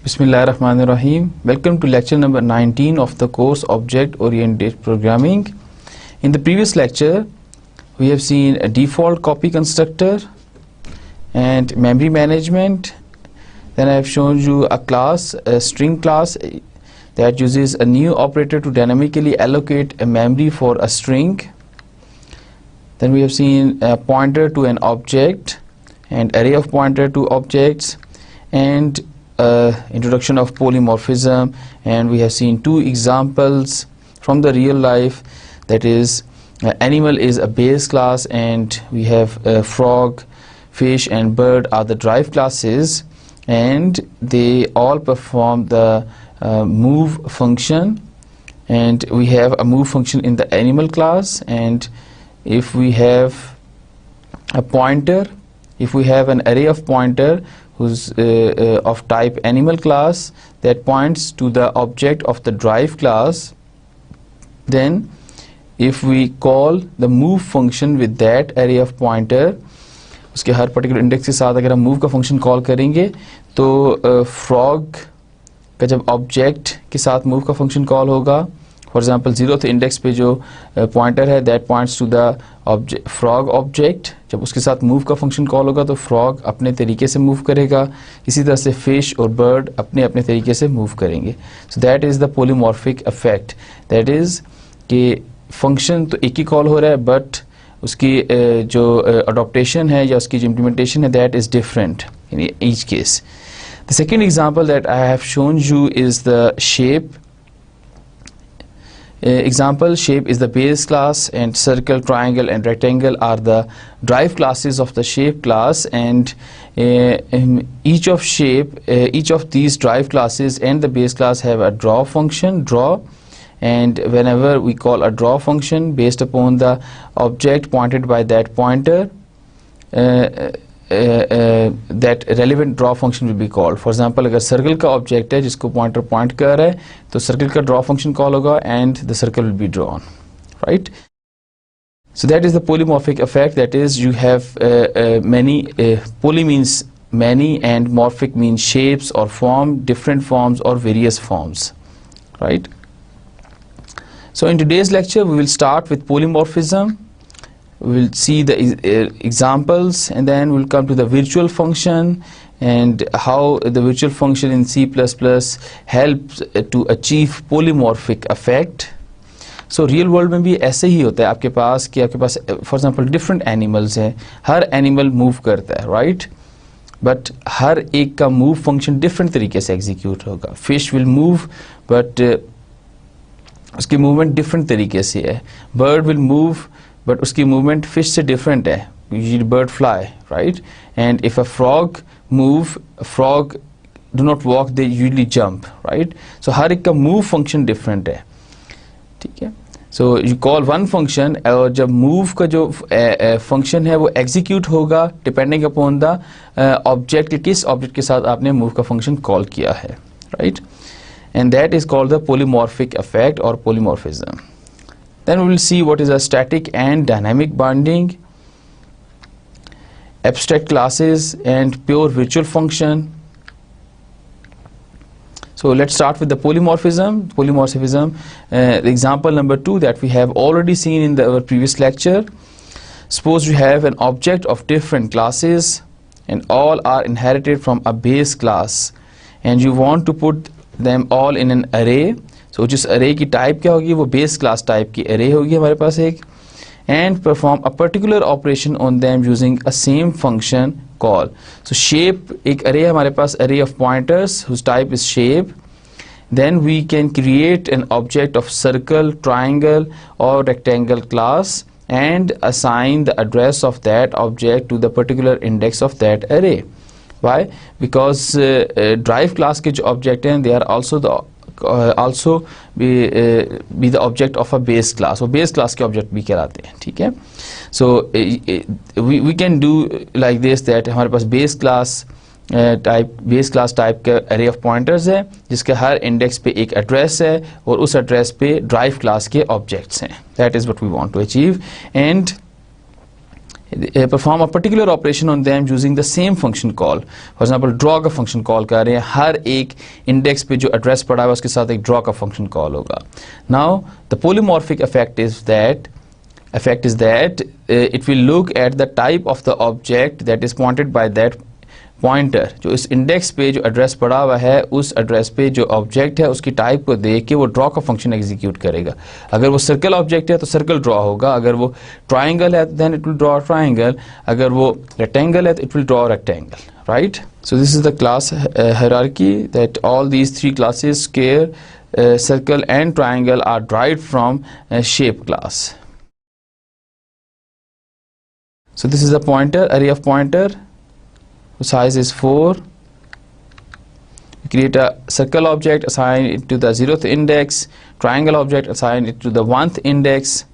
Bismillahirrahmanirrahim. Welcome to lecture number 19 of the course Object Oriented Programming. In the previous lecture, we have seen a default copy constructor and memory management. Then I have shown you a class, a string class that uses a new operator to dynamically allocate a memory for a string. Then we have seen a pointer to an object and array of pointer to objects, and introduction of polymorphism, and we have seen two examples from the real life, that is animal is a base class and we have frog, fish and bird are the derived classes, and they all perform the move function, and we have a move function in the animal class. And if we have a pointer, if we have an array of pointer who's of type animal class that points to the object of the derived class, then if we call the move function with that array of pointer, उसके हर particular index के साथ अगर हम move का function call करेंगे तो frog का जब ऑब्जेक्ट के साथ मूव का फंक्शन कॉल होगा, फॉर एग्जांपल 0th इंडेक्स पे जो पॉइंटर है that points to the object frog object, जब उसके साथ मूव का फंक्शन कॉल होगा तो फ्रॉग अपने तरीके से मूव करेगा, इसी तरह से फिश और बर्ड अपने अपने तरीके से मूव करेंगे. So that is the polymorphic effect, that is कि फंक्शन तो एक ही कॉल हो रहा है बट उसकी जो अडॉप्टेशन है या उसकी जो इम्प्लीमेंटेशन है that is different in each case. The second example that I have shown you is the shape. Example, shape is the base class and circle, triangle and rectangle are the derived classes of the shape class, and each of these derived classes and the base class have a draw function, draw, and whenever we call a draw function based upon the object pointed by that pointer, that relevant draw function will be called. For example, अगर circle का object है जिसको pointer point कर रहा है तो circle का draw function call होगा and the circle will be drawn, right? So that is the polymorphic effect, that is you have many, poly means many and morphic means shapes or form, different forms or various forms, right? So in today's lecture we will start with polymorphism. We'll see the examples, and then we'll come to the virtual function and how the virtual function in C++ helps to achieve polymorphic effect. So real world में भी ऐसे ही होता है आपके पास कि आपके पास for example different animals हैं, हर animal move करता है, right? But हर एक का move function different तरीके से execute होगा. Fish will move but उसकी movement different तरीके से है. Bird will move but उसकी movement fish से different है. Usually bird fly, right? And if a frog move, a frog do not walk, they usually jump, right? So हर एक का move function different है, ठीक है? So you call one function और जब move का जो function है वो execute होगा depending upon the object, किस object के साथ आपने move का function call किया है, right? And that is called the polymorphic effect or polymorphism. Then we will see what is a static and dynamic binding, abstract classes and pure virtual function. So let's start with the polymorphism. The example number 2 that we have already seen in our previous lecture. Suppose you have an object of different classes and all are inherited from a base class, and you want to put them all in an array. So जिस array की type क्या होगी वो base class type की array होगी हमारे पास एक, and perform a particular operation on them using a same function call. So shape एक array है हमारे पास, array of pointers whose type is shape. Then we can create an object of circle, triangle or rectangle class and assign the address of that object to the particular index of that array. Why? Because derived class के जो object हैं they are also be the object of a base class, वो base class के object भी कहलाते हैं, ठीक है? So we can do like this, that हमारे पास base class type का array of pointers है जिसके हर index पे एक address है और उस address पे derived class के objects हैं. That is what we want to achieve. And perform a particular operation on them using the same function call. For example, draw का function call कर रहे हैं, हर एक index पे जो address पड़ा है उसके साथ एक draw का function call होगा. Now the polymorphic effect is that it will look at the type of the object that is pointed by that pointer. जो इस index पे जो address पड़ा हुआ है उस address पे जो object है उसकी type को देख के वो draw का function execute करेगा. अगर वो circle object है तो circle draw होगा, अगर वो triangle है then it will draw a triangle, अगर वो rectangle है तो it will draw a rectangle, right? So this is the class hierarchy, that all these three classes, square, circle and triangle, are derived from shape class. So this is the pointer, array of pointer, size is 4. We create a circle object, assign it to the 0th index, triangle object, assign it to the 1th index,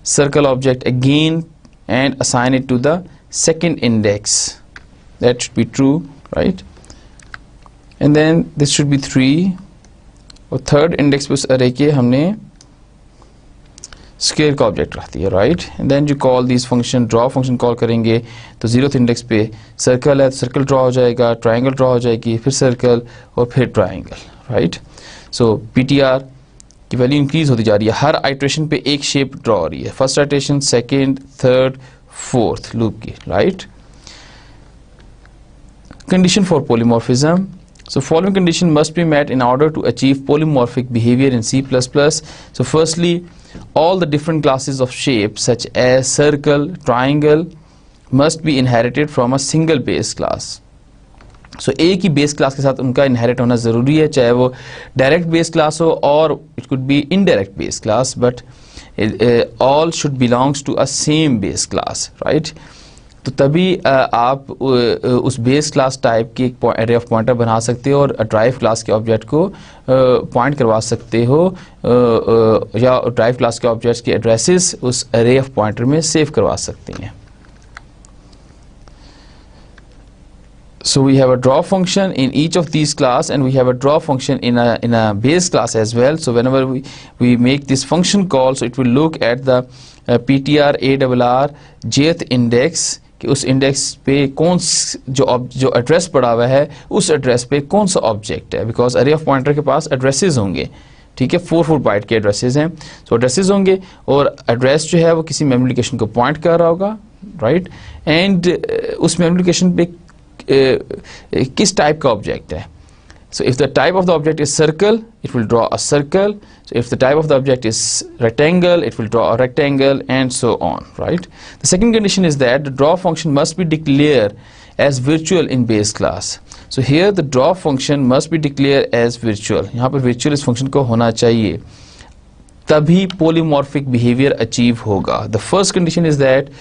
circle object again, and assign it to the 2nd index. That should be true, right? And then this should be 3. और 3rd index पे उस array के हमने square का object रहती है, right? And then you call this function, draw function call करेंगे तो 0th इंडेक्स पे सर्कल है तो सर्कल ड्रॉ हो जाएगा, ट्राइंगल ड्रॉ हो जाएगी, फिर सर्कल और फिर ट्राइंगल, राइट? सो पीटीआर की वैल्यू इंक्रीज होती जा रही है, हर आइट्रेशन पे एक शेप ड्रॉ हो रही है, first iteration, second, third, fourth loop की, right? Condition for polymorphism. So following condition must be met in order to achieve polymorphic behavior in C++. So firstly, all the different classes of shapes such as circle, triangle must be inherited from a single base class. So एक ही base class के साथ उनका inherit होना ज़रूरी है, चाहे वो direct base class हो और it could be indirect base class, but all should belongs to a same base class, right? तो तभी आप उस बेस क्लास टाइप की एक एरे ऑफ पॉइंटर बना सकते हो और ड्राइव क्लास के ऑब्जेक्ट को पॉइंट करवा सकते हो या ड्राइव क्लास के ऑब्जेक्ट्स के एड्रेसेस उस एरे ऑफ पॉइंटर में सेव करवा सकते हैं. So we have a draw function in each of these class, and we have a draw function in a base class as well. So whenever we make this function call, so it will look at the ptr arr jth index कि उस index पे कौन जो address पड़ा हुआ है उस address पे कौन सा ऑब्जेक्ट है, बिकॉज अरे ऑफ पॉइंटर के पास एड्रेसेस होंगे, ठीक है, 4 बाइट के एड्रेसेस हैं. सो एड्रेसेस होंगे और एड्रेस जो है वो किसी मेमोरी लोकेशन को पॉइंट कर रहा होगा, राइट? एंड उस मेमोरी लोकेशन पे किस टाइप का ऑब्जेक्ट है. So if the type of the object is circle, it will draw a circle. So if the type of the object is rectangle, it will draw a rectangle, and so on, right? The second condition is that the draw function must be declared as virtual in base class. So here the draw function must be declared as virtual. यहाँ पर virtual इस function को होना चाहिए, तभी polymorphic behavior achieve होगा. The first condition is that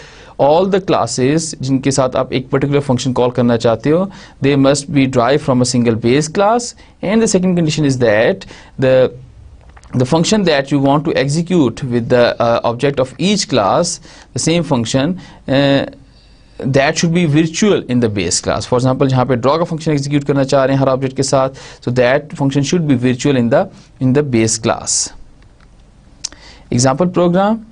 all the classes जिनके साथ आप एक particular function call करना चाहते हो, they must be derived from a single base class. And the second condition is that the function that you want to execute with the object of each class, the same function, that should be virtual in the base class. For example, जहाँ पे draw का function execute करना चाह रहे हैं हर object के साथ, so that function should be virtual in the base class. Example program.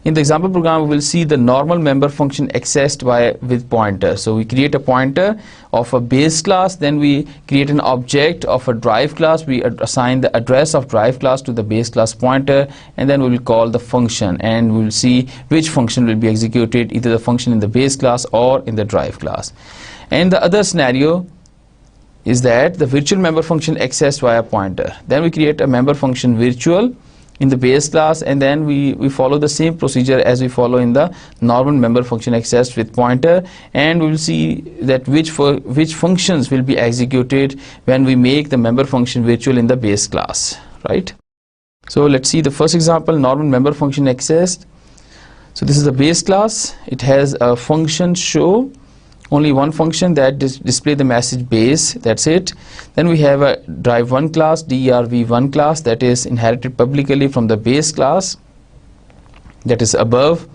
In the example program, we will see the normal member function accessed with pointer. So we create a pointer of a base class, then we create an object of a drive class. We assign the address of drive class to the base class pointer, and then we will call the function, and we will see which function will be executed, either the function in the base class or in the drive class. And the other scenario is that the virtual member function accessed via pointer. Then we create a member function virtual in the base class, and then we follow the same procedure as we follow in the normal member function accessed with pointer, and we will see that which functions will be executed when we make the member function virtual in the base class, right? So let's see the first example, normal member function accessed. So this is the base class. It has a function show, only one function that display the message base, that's it. Then we have a drive1 class, derv1 class, that is inherited publicly from the base class that is above,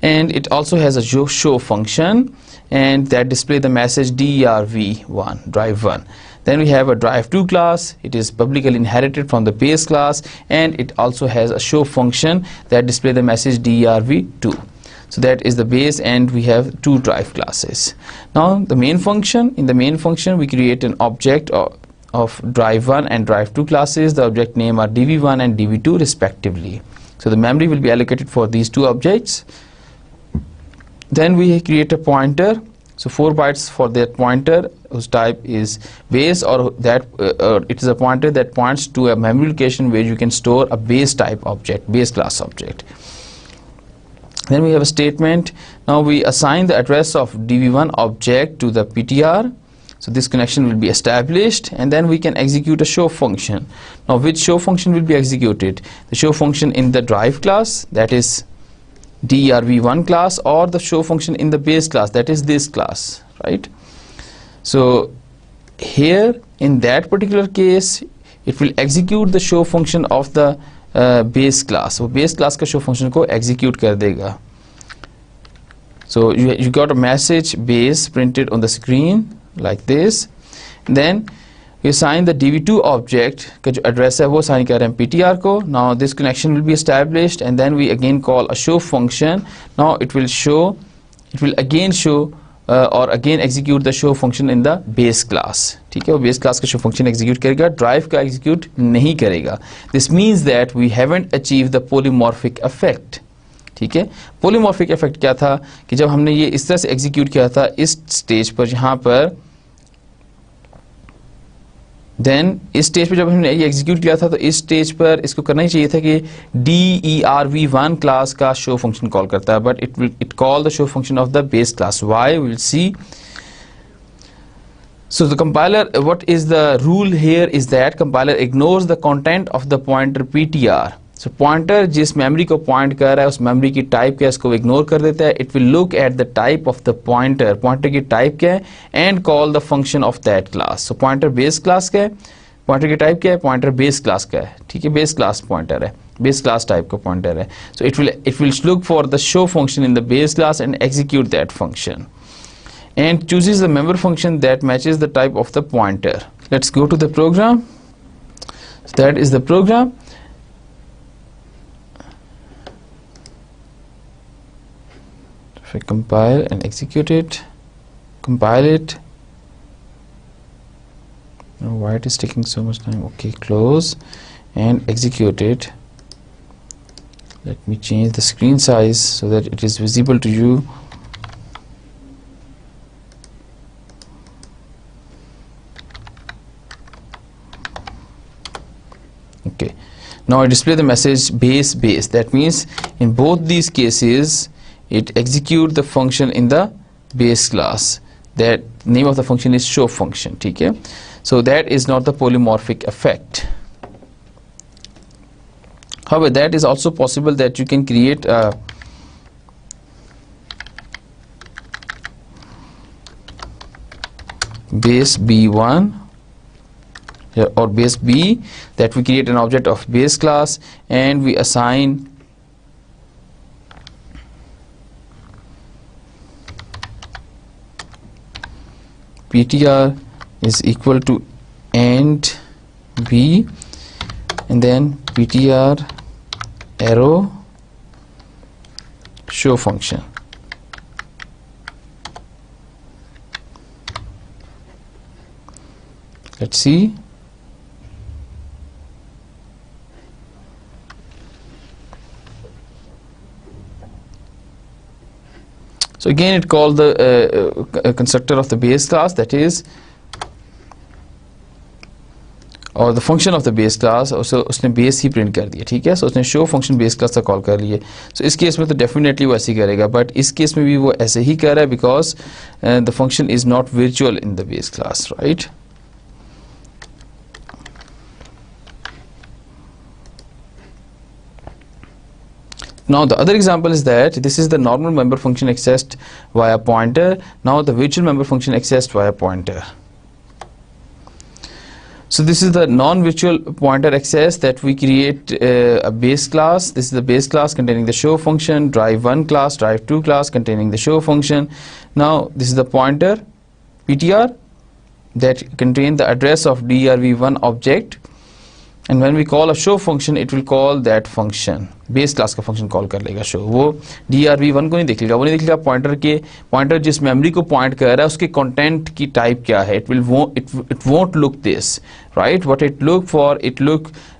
and it also has a show function, and that display the message derv1, drive1. Then we have a drive2 class. It is publicly inherited from the base class, and it also has a show function that display the message derv2. So that is the base, and we have two drive classes. Now the main function, in the main function we create an object of drive1 and drive2 classes. The object name are dv1 and dv2 respectively. So the memory will be allocated for these two objects. Then we create a pointer, so 4 bytes for that pointer whose type is base, or that it is a pointer that points to a memory location where you can store a base type object, base class object. Then we have a statement. Now we assign the address of dv1 object to the PTR. So this connection will be established, and then we can execute a show function. Now which show function will be executed? The show function in the drive class, that is DERV1 class, or the show function in the base class, that is this class, right? So here in that particular case it will execute the show function of the base class. So base class का show function को execute कर देगा. So you got a message base printed on the screen like this. Then we assign the dv2 object का जो address है वो assign कर रहे हैं PTR को. Now this connection will be established, and then we again call a show function. Now it will again show or again execute the show function in the base class. ठीक है, वो base class का show function execute करेगा, drive का execute नहीं करेगा. This means that we haven't achieved the polymorphic effect. ठीक है, polymorphic effect क्या था कि जब हमने ये इस तरह से execute किया था इस stage पर, यहाँ पर देन इस स्टेज पे जब हमने ये एग्जीक्यूट किया था तो इस स्टेज पर इसको करना ही चाहिए था कि DERV1 क्लास का शो फंक्शन कॉल करता है, but it call the show function of the base class. Why will see. So the compiler, what is the rule here is that compiler ignores the content of the pointer PTR. So pointer जिस memory को point कर रहा है उस memory की type क्या है इसको ignore कर देता है. It will look at the type of the pointer, pointer की type क्या है, and call the function of that class. So pointer base class क्या है, pointer की type क्या है, pointer base class का है. ठीक है, base class pointer है, base class type का pointer है. So it will look for the show function in the base class and execute that function, and chooses the member function that matches the type of the pointer. Let's go to the program. So that is the program. If I compile and execute it, compile it. Why it is taking so much time? Okay, close and execute it. Let me change the screen size so that it is visible to you. Okay, now I display the message base base. That means in both these cases it execute the function in the base class. That name of the function is show function. Okay, so that is not the polymorphic effect. However, that is also possible that you can create a base B1 or base B, that we create an object of base class and we assign PTR is equal to end B, and then PTR arrow show function. Let's see. So again it called the constructor of the base class, that is, और the function of the base class, उसने base ही print कर दिया. ठीक है, सो उसने show function base class का call कर लिए. सो इस केस में तो डेफिनेटली वो ऐसे ही करेगा, बट इस केस में भी वो ऐसे ही कर रहा है because the function is not virtual in the base class, right. Now the other example is that this is the normal member function accessed via pointer. Now the virtual member function accessed via pointer. So this is the non-virtual pointer access that we create a base class. This is the base class containing the show function, drive1 class, drive2 class containing the show function. Now this is the pointer PTR that contain the address of DERV1 object. and when we call a show function it will call that function, base class का function call कर लेगा show. वो drv1 को नहीं देख लेगा, वो नहीं देख लेगा पॉइंटर जिस मेमोरी को पॉइंट कर रहा है उसके कंटेंट की टाइप क्या है। it won't look this, right? what it look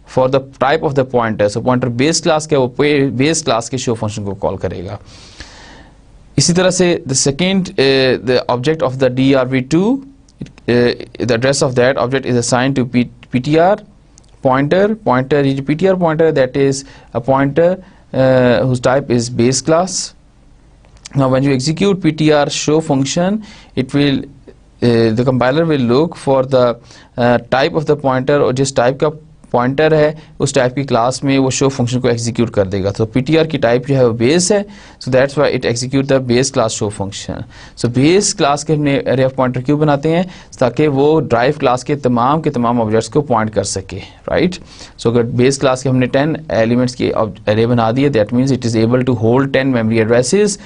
for the type of the pointer। so pointer base class का, वो बेस क्लास के शो फंक्शन को कॉल करेगा। इसी तरह से the second the object of the drv2, the address of that object is assigned to ptr pointer is ptr pointer, that is a pointer whose type is base class। now when you execute ptr show function, it will the compiler will look for the type of the pointer, और जिस type का pointer है उस type की class में वो show function को execute कर देगा। तो ptr की टाइप जो है वो बेस है, so that's why it execute the base class show function. So base class के हमने एरे ऑफ पॉइंटर क्यों बनाते हैं, ताकि वो ड्राइव क्लास के तमाम ऑब्जेक्ट्स को पॉइंट कर सके, राइट। सो अगर बेस क्लास के हमने 10 एलिमेंट्स की एरे बना दिए, that means it is able to hold 10 memory addresses,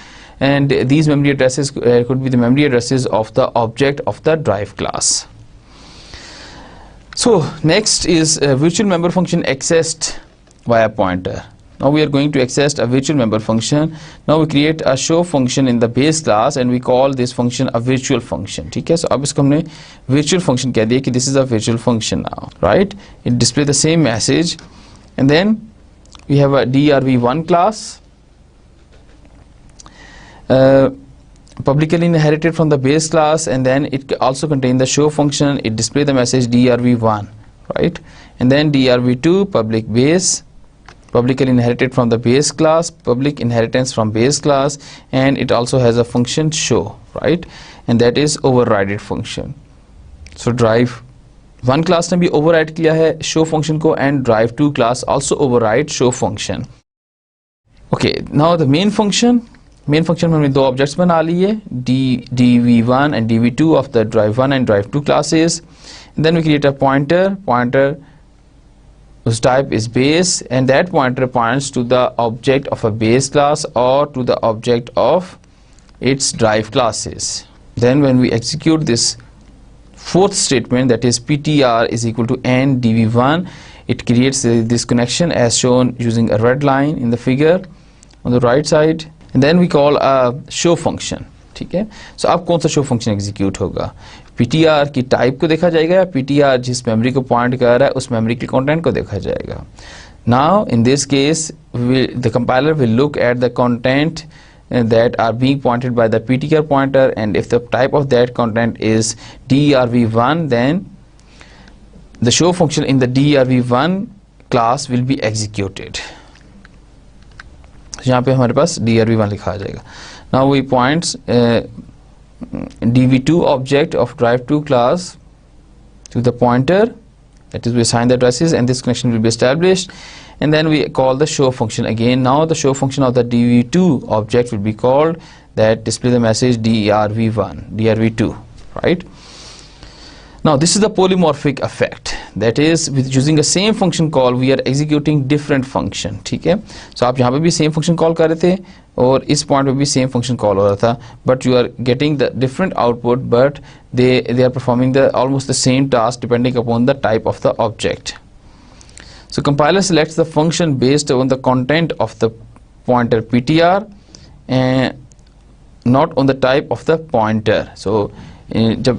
and these memory addresses could be the memory addresses of the object of the drive class। so next is a virtual member function accessed via pointer। now we are going to access a virtual member function। now we create a show function in the base class and we call this function a virtual function, ठीक है। so अब इसको हमने virtual function कह दिया कि this is a virtual function now, right? it display the same message, and then we have a drv1 class publicly inherited from the base class, and then it also contain the show function, it display the message drv1, right? and then drv2 public base, publicly inherited from the base class, public inheritance from base class, and it also has a function show, right? and that is overrided function। so drive 1 class ने भी override किया है show function को, and drive 2 class also override show function। okay, now the main function में हमने दो objects बना लिए, dv1 and dv2 of the drive1 and drive2 classes, and then we create a pointer whose type is base, and that pointer points to the object of a base class or to the object of its drive classes। then when we execute this fourth statement, that is ptr is equal to n dv1, it creates this connection as shown using a red line in the figure on the right side, and then we call a show function, ठीक है। so अब कौन सा show function execute होगा, ptr की type को देखा जाएगा, ptr जिस मेमोरी को पॉइंट कर रहा है उस मेमोरी के कंटेंट को देखा जाएगा। now in this case the compiler will look at the content that are being pointed by the ptr pointer, and if the type of that content is drv1, then the show function in the drv1 class will be executed। यहाँ पे हमारे पास drv1 लिखा आ जाएगा। now we points dv2 object of drive2 class to the pointer, that is we assign the addresses, and this connection will be established, and then we call the show function again। now the show function of the dv2 object will be called, that display the message drv2, right? now this is the polymorphic effect, that is with using the same function call we are executing different function, ठीक है। so आप यहाँ पे भी same function call कर रहे थे और इस point पे भी same function call हो रहा था, but you are getting the different output, but they are performing the almost the same task depending upon the type of the object। so compiler selects the function based on the content of the pointer ptr and not on the type of the pointer। so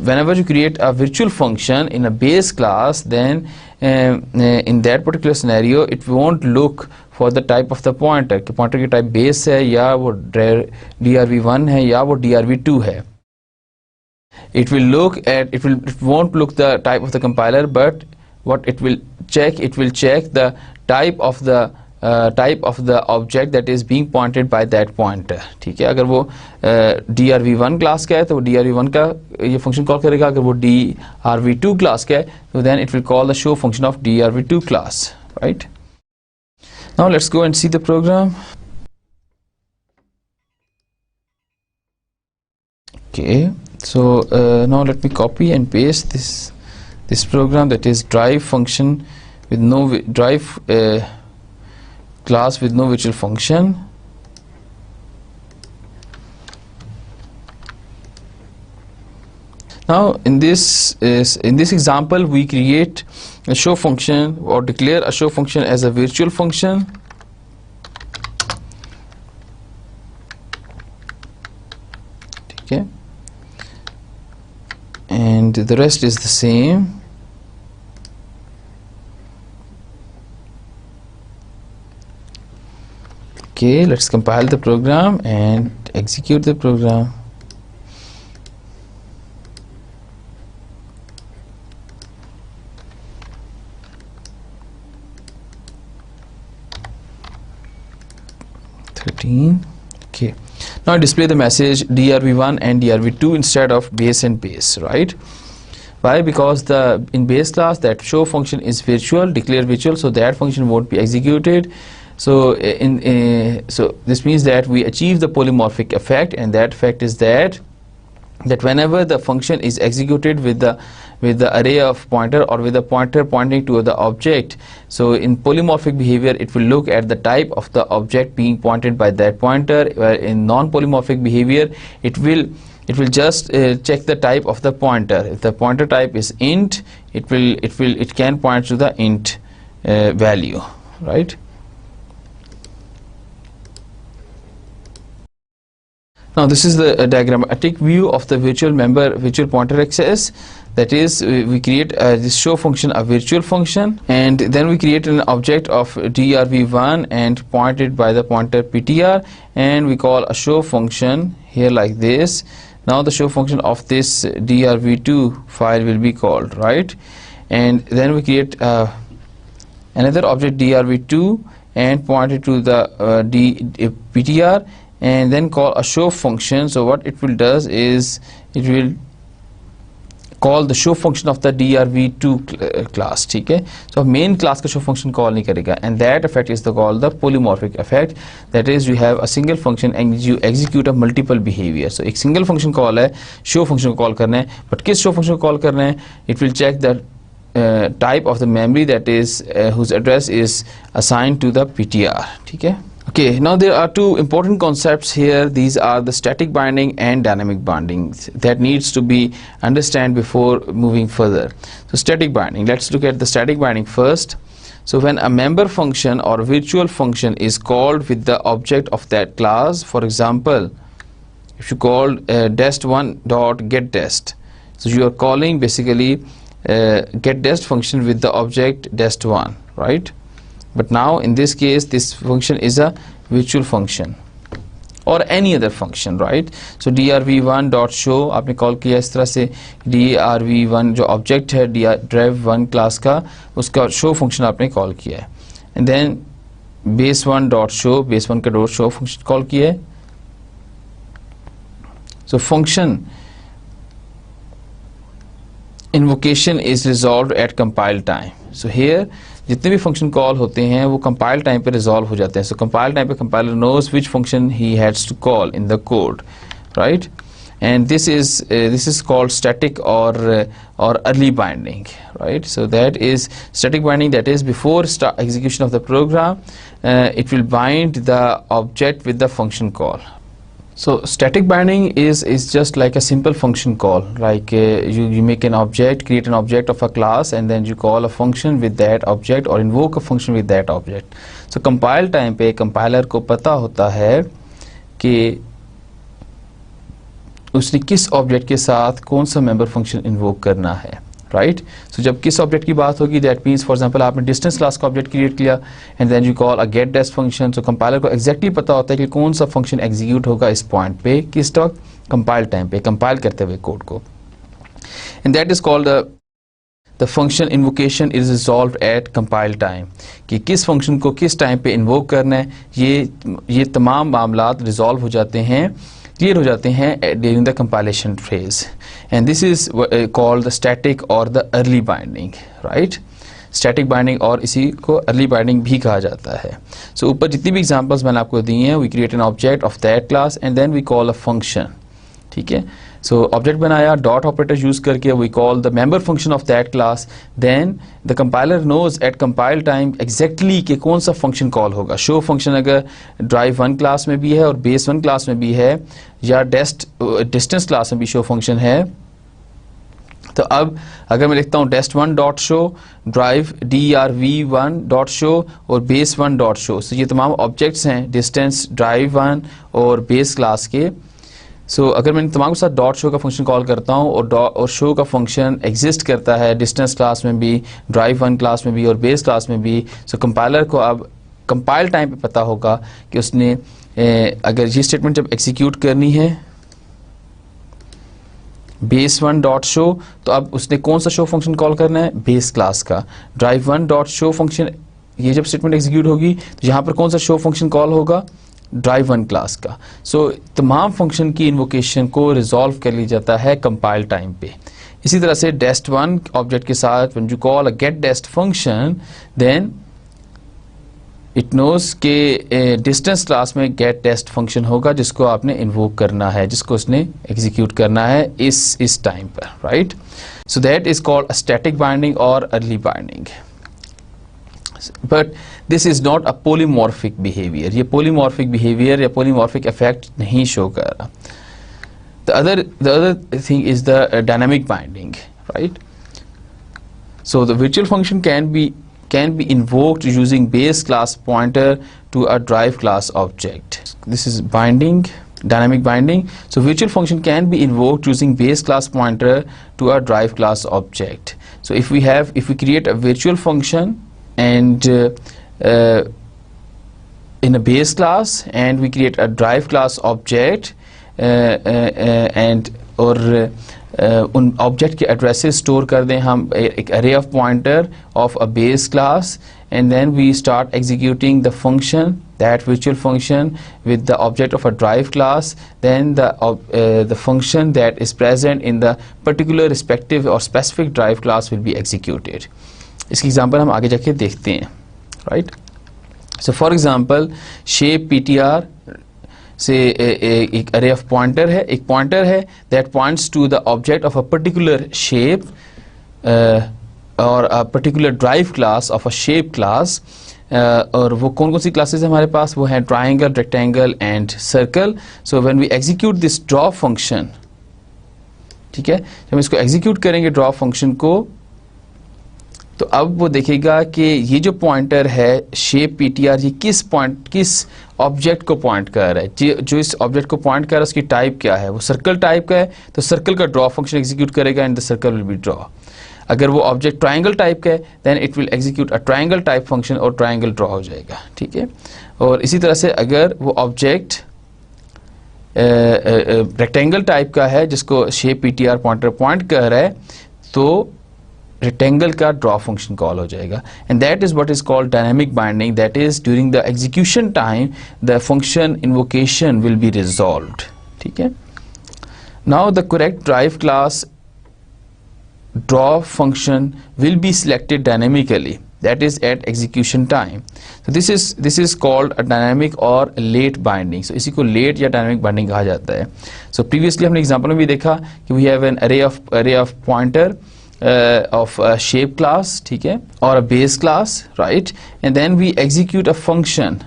whenever you create a virtual function in a base class, then in that particular scenario it won't look for the type of the pointer कि pointer की type base है या वो drv1 है या वो drv2 है। it won't look the type of the compiler, but what it will check the type of the object that is being pointed by that pointer, ठीक है। अगर वो drv1 क्लास का है तो drv1 का ये फंक्शन कॉल करेगा, अगर वो drv2 क्लास का है तो then it will call the show function of drv2 class, right? now let's go and see the program। okay, so now let me copy and paste this program, that is drive function with no drive class with no virtual function। Now in this example we create a show function or declare a show function as a virtual function. Okay, and the rest is the same. Okay, let's compile the program and execute the program. Okay, now display the message DRV1 and DRV2 instead of base and base, right? Why? Because in base class that show function is virtual, declare virtual, so that function won't be executed. So so this means that we achieve the polymorphic effect, and that effect is that whenever the function is executed with the array of pointer or with the pointer pointing to the object, so in polymorphic behavior it will look at the type of the object being pointed by that pointer, where in non-polymorphic behavior it will just check the type of the pointer. If the pointer type is int, it can point to the int value, right? Now this is the diagrammatic view of the virtual pointer access. That is, we create this show function a virtual function, and then we create an object of DRV1 and pointed by the pointer PTR, and we call a show function here like this. Now the show function of this DRV2 file will be called, right? And then we create another object DRV2 and point it to the PTR, and then call a show function. So what it will does is it will call the show function of the DRV2 class. ठीक है, so main class का show function call नहीं करेगा, and that effect is called the polymorphic effect. That is, you have a single function and you execute a multiple behavior. So एक single function call है, show function को call करना है, but किस show function को call करना है? It will check the type of the memory, that is whose address is assigned to the PTR. ठीक है. Okay, now there are two important concepts here. These are the static binding and dynamic binding that needs to be understood before moving further. So static binding, let's look at the static binding first. So when a member function or virtual function is called with the object of that class, for example, if you call dest1.getDest, so you are calling basically getDest function with the object dest1, right? But now in this case this function is a virtual function or any other function, right? So drv1.show आपने call किया इस तरह से, drv1 जो object है drv1 class का, उसका show function आपने कॉल किया है, and then base1.show, base1 का .show function कॉल किया है. So function invocation is resolved at compile time. So here जितने भी फंक्शन कॉल होते हैं वो कंपाइल टाइम पे रिजॉल्व हो जाते हैं. सो कंपाइल टाइम पे compiler knows which function he has to call in the code, right? And this is called static और early binding, right? So that is static binding, that is before execution of the program it will bind the object with the function call. So static binding is just like a simple function call, like you make an object, create an object of a class, and then you call a function with that object or invoke a function with that object. So compile time पे compiler को पता होता है कि उसने किस object के साथ कौन सा member function invoke करना है, right? So जब किस object की बात होगी, that means for example आपने distance class का object create किया and then you call a getDest function. So compiler को exactly पता होता है कि कौन सा function execute होगा इस point पे, किस वक्त, compile time पे, compile करते हुए code को. And that is called the function invocation is resolved at compile time. कि किस function को किस time पे invoke करना है, ये तमाम मामलात resolve हो जाते हैं, clear हो जाते हैं during the compilation phase, and this is called the static or the early binding, right? Static binding और इसी को early binding भी कहा जाता है. So ऊपर जितनी भी examples मैंने आपको दी हैं, we create an object of that class and then we call a function, ठीक है? So object बनाया, dot operator use करके we call the member function of that class. Then the compiler knows at compile time exactly कि कौन सा function call होगा. Show function अगर drive1 class में भी है और base1 class में भी है, या distance class में भी show function है, तो अब अगर मैं लिखता हूँ dest1 dot show, drive drv1 dot show और base1 डॉट शो, तो ये तमाम ऑब्जेक्ट्स हैं डिस्टेंस drive1 और बेस क्लास के। सो अगर मैं इन तमाम के साथ डॉट शो का फंक्शन कॉल करता हूँ और शो का फंक्शन एग्जिस्ट करता है डिस्टेंस क्लास में भी, drive1 क्लास में भी और बेस क्लास में भी, सो कंपाइलर को अब कंपाइल टाइम पे पता होगा कि उसने अगर ये स्टेटमेंट जब एग्जीक्यूट करनी है base1 डॉट शो, तो अब उसने कौन सा शो फंक्शन कॉल करना है, बेस क्लास का। drive1 डॉट शो फंक्शन, ये जब स्टेटमेंट एग्जीक्यूट होगी तो यहाँ पर कौन सा शो फंक्शन कॉल होगा, drive1 क्लास का। सो तमाम फंक्शन की इन्वोकेशन को रिजॉल्व कर लिया जाता है कंपाइल टाइम पे। इसी तरह से dest1 ऑब्जेक्ट के साथ when you call a get dest function, then it knows के डिस्टेंस क्लास में गेट टेस्ट फंक्शन होगा जिसको आपने इन्वोक करना है, जिसको उसने एग्जीक्यूट करना है इस टाइम पर, right. So that is called static binding और early binding. But this is not a polymorphic behaviour, ये पोलीमॉर्फिक बिहेवियर या पोलीमॉर्फिक इफेक्ट नहीं शो कर रहा। the other thing is the dynamic binding, right? So the virtual function can be invoked using base class pointer to a drive class object. This is binding, dynamic binding. So virtual function can be invoked using base class pointer to a drive class object. So if we create a virtual function and in a base class and we create a drive class object and और उन object के addresses store कर दें हम एक array of pointer of a base class, and then we start executing the function, that virtual function with the object of a drive class, then the function that is present in the particular respective or specific drive class will be executed. इसकी example हम आगे जाके देखते हैं, right? So for example, shape ptr से एक array of pointer है, एक pointer है that points to the object of a particular shape और a particular drive class of a shape class, और वो कौन कौन सी क्लासेस है हमारे पास, वो है triangle, rectangle and circle. So when we execute this draw function, ठीक है, जब हम इसको execute करेंगे draw function को, तो अब वो देखेगा कि ये जो पॉइंटर है शेप ptr, ये किस ऑब्जेक्ट को पॉइंट कर रहा है, जो इस ऑब्जेक्ट को पॉइंट कर रहा है उसकी टाइप क्या है, वो सर्कल टाइप का है तो सर्कल का ड्रॉ फंक्शन एग्जीक्यूट करेगा and the circle will be draw. अगर वो ऑब्जेक्ट ट्रायंगल टाइप का है then it will execute a triangle type function और ट्रायंगल ड्रॉ हो जाएगा, ठीक है। और इसी तरह से अगर वो ऑब्जेक्ट रेक्टेंगल टाइप का है जिसको शेप ptr पॉइंटर पॉइंट कर रहा है तो rectangle का draw function कॉल हो जाएगा, and that is what is called dynamic binding. That is during the execution time the function invocation will be resolved, ठीक है। Now the correct drive class draw function will be selected dynamically, that is at execution time. So this is called a dynamic or late binding. So इसी को late या dynamic binding कहा जाता है। So previously हमने example में भी देखा कि we have an array of pointer of a shape class, ठीक है, or a base class, right, and then we execute a function.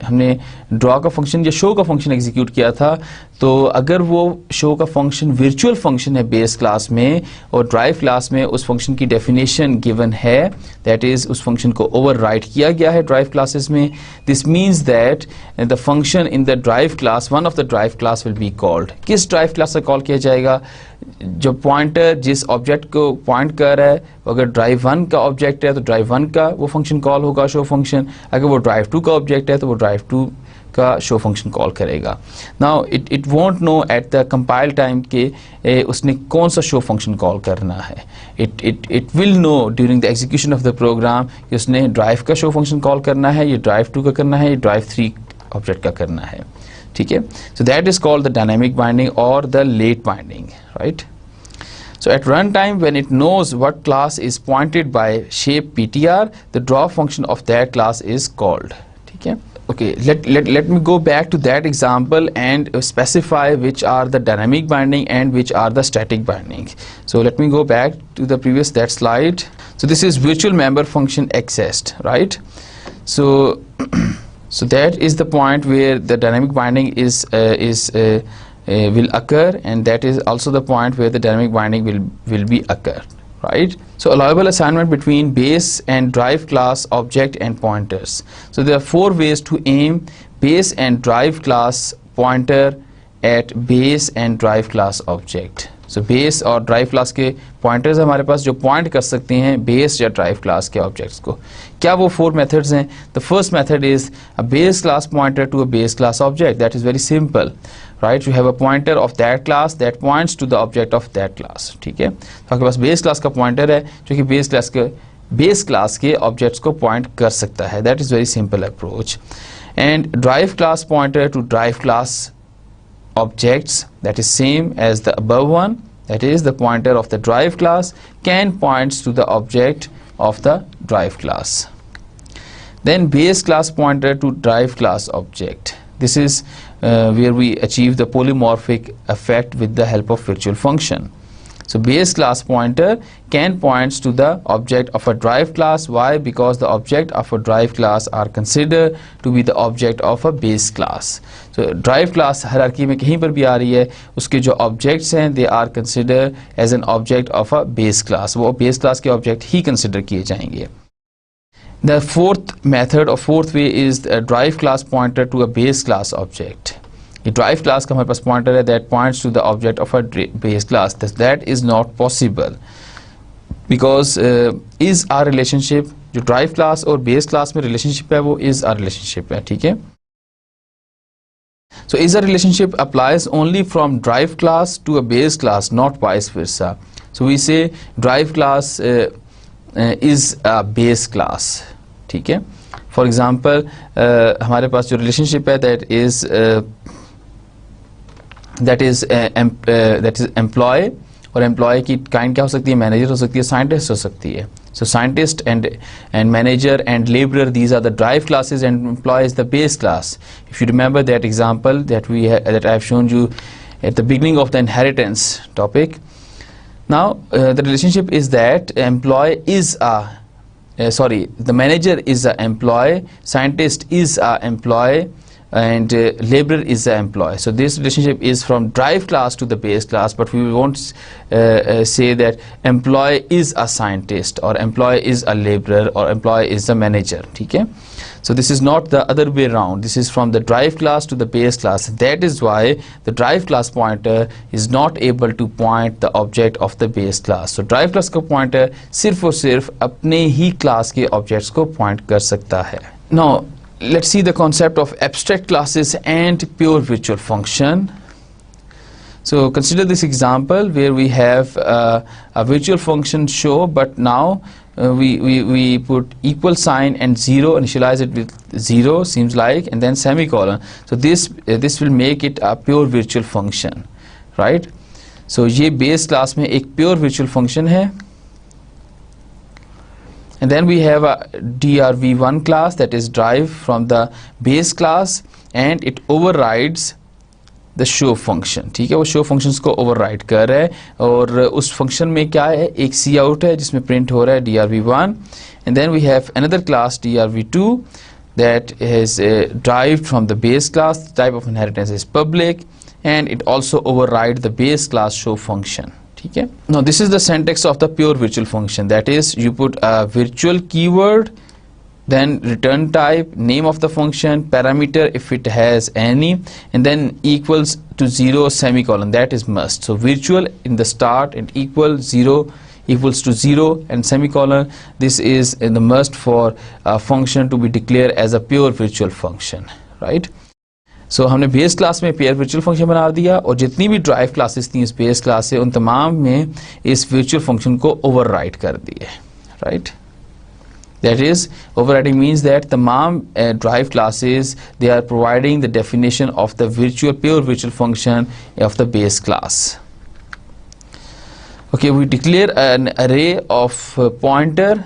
हमने ड्रॉ का फंक्शन या शो का फंक्शन एग्जीक्यूट किया था, तो अगर वो शो का फंक्शन वर्चुअल फंक्शन है बेस क्लास में और ड्राइव क्लास में उस फंक्शन की डेफिनेशन गिवन है, दैट इज उस फंक्शन को ओवरराइट किया गया है ड्राइव क्लासेस में, this means that the function in the drive class, one of the drive class will be called. किस ड्राइव क्लास से कॉल किया जाएगा, जो पॉइंटर जिस ऑब्जेक्ट को पॉइंट कर रहा है, अगर drive1 का ऑब्जेक्ट है तो drive1 का वो फंक्शन कॉल होगा शो फंक्शन, अगर वो drive2 का ऑब्जेक्ट है तो वो drive2 का शो फंक्शन कॉल करेगा। Now it won't know at the compile time के उसने कौन सा शो फंक्शन कॉल करना है, it will know during the execution of the program कि उसने ड्राइव का शो फंक्शन कॉल करना है, ये drive2 का करना है, ये drive3 ऑब्जेक्ट का करना है, ठीक है। So that is called the dynamic binding और the late binding, right? So at runtime, when it knows what class is pointed by shape ptr, the draw function of that class is called, ठीक है। Okay, let me go back to that example and specify which are the dynamic binding and which are the static binding. So let me go back to the previous that slide. So this is virtual member function accessed, right? So that is the point where the dynamic binding is will occur, and that is also the point where the dynamic binding will be occur, right? So allowable assignment between base and drive class object and pointers. So there are 4 ways to aim base and drive class pointer at base and drive class object. So base और drive class के pointers हमारे पास जो point कर सकते हैं base या drive class के objects को. क्या वो 4 methods हैं? The first method is a base class pointer to a base class object. That is very simple, right? You have a pointer of that class that points to the object of that class. ठीक है? तो आपके पास base class का pointer है जो कि base class के objects को point कर सकता है. That is very simple approach. And drive class pointer to drive class objects, that is same as the above one, that is the pointer of the drive class can points to the object of the drive class. Then base class pointer to drive class object. This is where we achieve the polymorphic effect with the help of virtual function. So base class pointer can points to the object of a drive class. Why? Because the object of a drive class are considered to be the object of a base class. So drive class hierarchy में कहीं पर भी आ रही है, उसके जो objects हैं they are considered as an object of a base class. वो base class के object ही consider किए जाएंगे. The fourth method or fourth way is a drive class pointer to a base class object. A drive class का हमारे पास pointer है that points to the object of a base class. That is not possible because is our relationship जो drive class और base class में relationship है वो is our relationship है, ठीक है? So is a relationship applies only from drive class to a base class, not vice versa. So we say drive class is a base class, ठीक है? For example, हमारे पास जो relationship है that is employee और employee की kind क्या हो सकती है? Manager हो सकती है, scientist हो सकती है. So scientist and manager and laborer, these are the drive classes, and employee is the base class. If you remember that example that that I have shown you at the beginning of the inheritance topic. Now the relationship is that employee is the manager is a employee, scientist is a employee, and laborer is the employee. So this relationship is from drive class to the base class, but we won't say that employee is a scientist or employee is a laborer or employee is the manager, okay? So this is not the other way around. This is from the drive class to the base class. That is why the drive class pointer is not able to point the object of the base class. So drive class का pointer सिर्फ और सिर्फ अपने ही class के objects को point कर सकता है. Now let's see the concept of abstract classes and pure virtual function. So consider this example where we have a virtual function show, but now we put equal sign and 0, initialize it with 0 seems like, and then semicolon. So this will make it a pure virtual function, right? So ये base class में एक pure virtual function है. And then we have a drv1 class that is derived from the base class, and it overrides the show function, ठीक है? वो show functions को override कर रहा है, और उस function में क्या है? एक cout है जिसमें print हो रहा है drv1, and then we have another class drv2 that is derived from the base class. The type of inheritance is public, and it also overrides the base class show function. Okay. Now this is the syntax of the pure virtual function. That is, you put a virtual keyword, then return type, name of the function, parameter if it has any, and then equals to 0 semicolon. That is must. So virtual in the start and equals to 0 and semicolon. This is in the must for a function to be declared as a pure virtual function, right? So हमने base class में pair virtual function बना दिया, और जितनी भी drive classes थी इस base class से उन तमाम में इस वर्चुअल फंक्शन को ओवरराइड कर दिए, right? That is, overriding means that तमाम drive classes they are providing the definition of the pure virtual function of the base class. Okay, we declare an array of pointer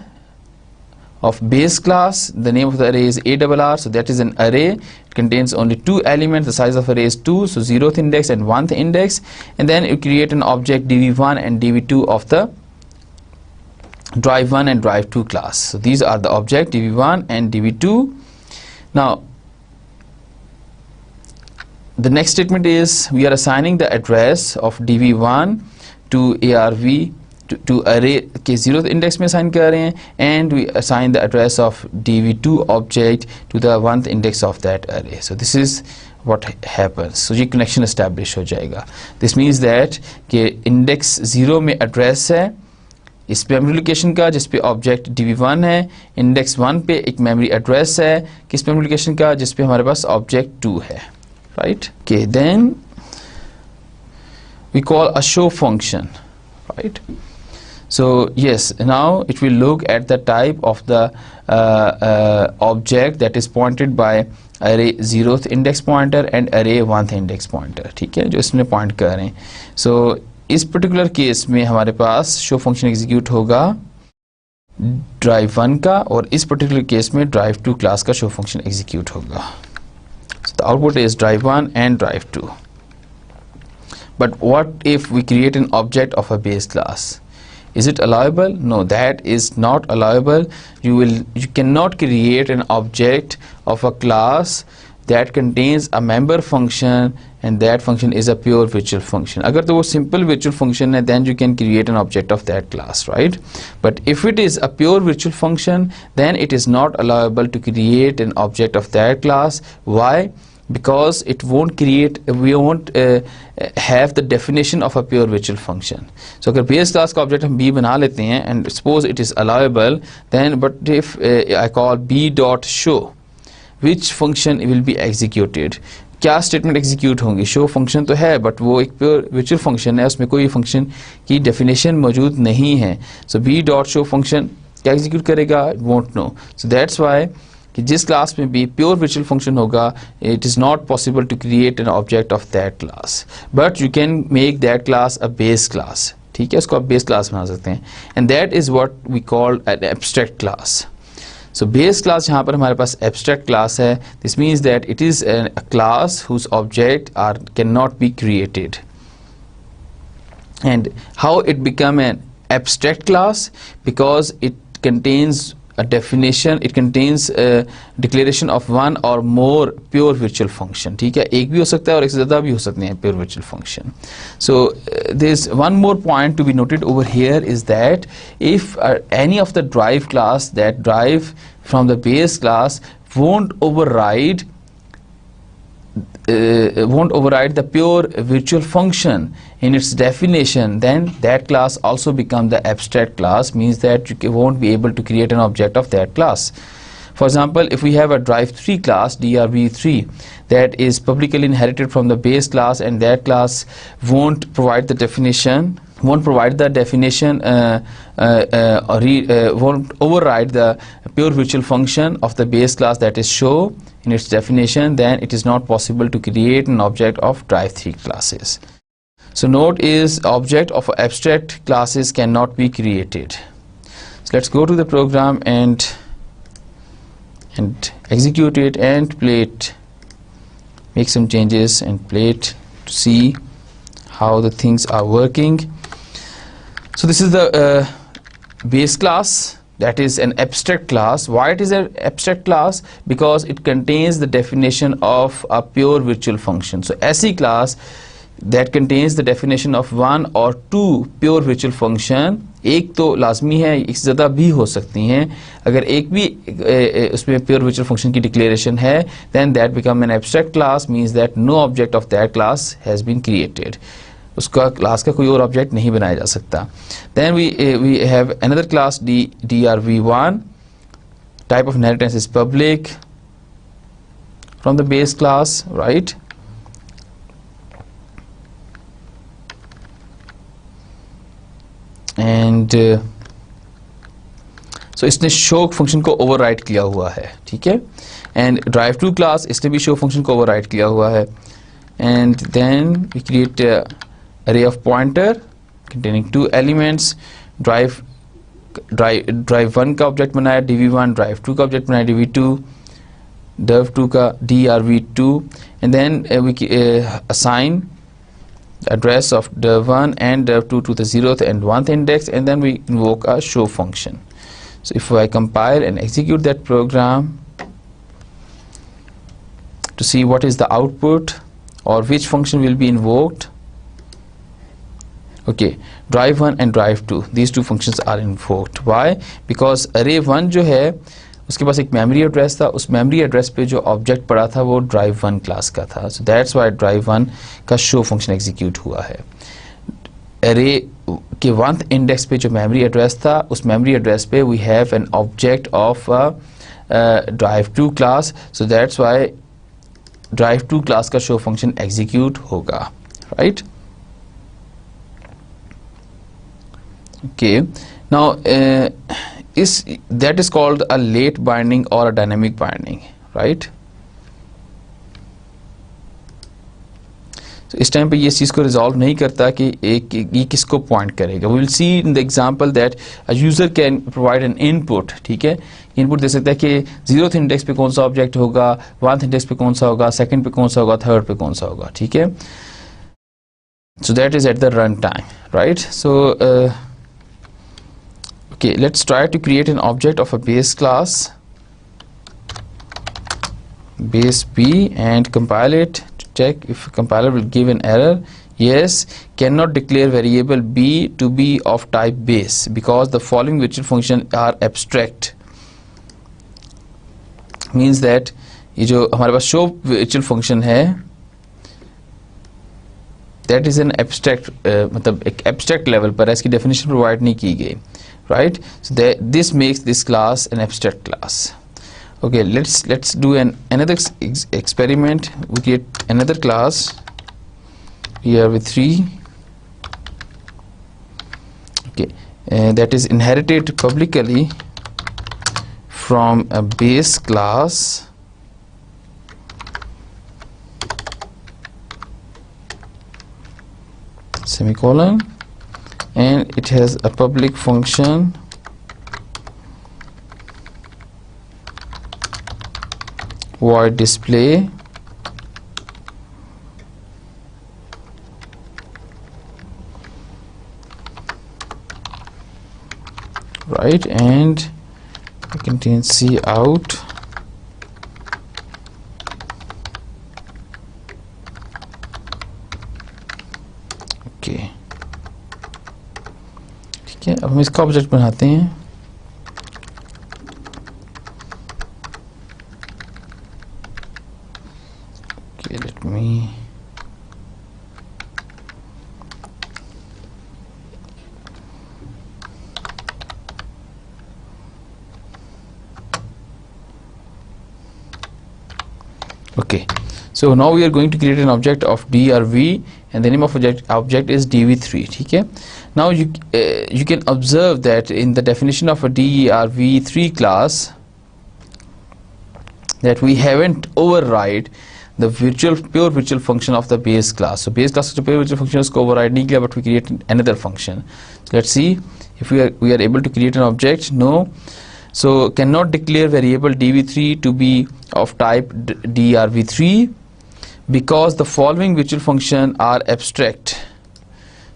of base class. The name of the array is ARR, so that is an array. It contains only 2 elements. The size of array is 2, so 0th index and 1th index, and then you create an object dv1 and dv2 of the drive1 and drive2 class. So these are the object dv1 and dv2. Now the next statement is we are assigning the address of dv1 to arv to array के 0th index में assign कर रहे हैं, and we assign the address of dv2 object to the 1th index of that array. So this is what happens. So ये connection establish हो जाएगा. This means that कि index 0 में address है इस मेमोरी लोकेशन का जिस पे ऑब्जेक्ट dv1 है, इंडेक्स 1 पे एक मेमोरी एड्रेस है किस मेमोरी लोकेशन का जिस पे हमारे पास ऑब्जेक्ट 2 है, right. Okay, then we call a show function, right. So yes, now it will look at the type of the object that is pointed by array 0th index pointer and array 1th index pointer, ठीक है, जो इसमें point कर रहे हैं. So इस particular case में हमारे पास शो फंक्शन एग्जीक्यूट होगा ड्राइव 1 का, और इस पर्टिकुलर केस में ड्राइव 2 क्लास का शो फंक्शन एग्जीक्यूट होगा. So the output is drive 1 and drive 2. But what if we create an object of a base class? Is it allowable? No, that is not allowable. You cannot create an object of a class that contains a member function and that function is a pure virtual function. अगर तो वो simple virtual function है, then you can create an object of that class, right? But if it is a pure virtual function, then it is not allowable to create an object of that class. Why? Because it won't create, we won't have the definition of a pure virtual function. So अगर base class का object हम b बना लेते हैं and suppose it is allowable, then but if I call b dot show, which function will be executed? क्या statement execute होंगी? Show function तो है बट वो एक प्योर वर्चुअल फंक्शन है, उसमें कोई फंक्शन की डेफिनेशन मौजूद नहीं है. So B dot show function क्या एग्जीक्यूट करेगा? Won't know. So that's why कि जिस क्लास में भी प्योर वर्चुअल फंक्शन होगा, it is not possible to create an object of that class, but you can make that class a base class. ठीक है, उसको आप बेस क्लास बना सकते हैं, and that is what we call an abstract class. So base class यहाँ पर हमारे पास abstract class है. This means that it is a class whose object cannot be created. And how it become an abstract class? Because it contains a definition, it contains a declaration of one or more pure virtual function. ठीक है, एक भी हो सकता है और एक से ज़्यादा भी हो सकते हैं pure virtual function. So there's one more point to be noted over here is that if any of the drive class that drive from the base class won't override the pure virtual function in its definition, then that class also become the abstract class, means that you won't be able to create an object of that class. For example, if we have a drive3 class drv3 that is publicly inherited from the base class, and that class won't provide the definition, won't override the pure virtual function of the base class that is show in its definition, then it is not possible to create an object of drive3 classes. So note is object of abstract classes cannot be created. So let's go to the program and execute it and play it, make some changes and play it to see how the things are working. So this is the base class, that is an abstract class. Why it is an abstract class? Because it contains the definition of a pure virtual function. So ऐसी class that contains the definition of one or two pure virtual function, एक तो लाजमी है, एक से ज़्यादा भी हो सकती हैं. अगर एक भी उसमें pure virtual function की declaration है, then that become an abstract class, means that no object of that class has been created. उसका क्लास का कोई और ऑब्जेक्ट नहीं बनाया जा सकता. Then we have another class drv1. Type of inheritance is public from the base class, right? And so इसने show function को ओवरराइड किया हुआ है, ठीक है. And drive2 क्लास इसने भी show फंक्शन को ओवरराइड किया हुआ है. And then we create a array of pointer containing two elements. drive 1 का ऑब्जेक्ट बनाया dv1, drive 2 का ऑब्जेक्ट बनाया dv2, dev2 का drv2, and then we assign the address of dev1 and dev2 to the 0th and 1th index, and then we invoke a show function. So if I compile and execute that program to see what is the output or which function will be invoked? Okay, drive 1 and drive 2, these two functions are invoked. Why? Because array 1 जो है उसके पास एक memory address था, उस memory address पे जो object पड़ा था वो drive 1 क्लास का था, so that's why drive 1 का show फंक्शन एग्जीक्यूट हुआ है. array के 1th इंडेक्स पे जो मेमोरी एड्रेस था, उस मेमोरी एड्रेस पे we have an object of drive 2 class, so that's why drive 2 class का show फंक्शन एग्जीक्यूट होगा, right? Okay, now that is called a late binding or a dynamic binding, right? So इस time पे ये चीज़ को resolve नहीं करता कि ये किसको पॉइंट करेगा. We will see in the example that a user can provide an input. ठीक है, इनपुट दे सकता है कि 0th इंडेक्स पे कौन सा ऑब्जेक्ट होगा, 1th इंडेक्स पे कौन सा होगा, 2nd पे कौन सा होगा, 3rd पे कौन सा होगा. ठीक है, so that is at the run time, right? So okay, let's try to create an object of a base class base B and compile it to check if compiler will give an error. Yes, cannot declare variable B to be of type base because the following virtual function are abstract. Means that ये जो हमारे पास show virtual function है that is an abstract मतलब एक abstract level पर है, इसकी definition provide नहीं की गई, right? So this makes this class an abstract class. Okay, let's do another experiment. We create another class here with 3. Okay, that is inherited publicly from a base class semicolon, and it has a public function void display, right, and it contains cout. Okay, ठीक है, अब हम इसका object बनाते हैं. Okay, let me okay, so now we are going to create an object of drv and the name of object is dv3. ठीक है, now you can observe that in the definition of a drv3 class that we haven't override the pure virtual function of the base class. So base class का जो pure virtual function है उसको override नहीं किया, but we create another function. Let's see if we are able to create an object. No. So cannot declare variable dv3 to be of type drv3 because the following virtual function are abstract.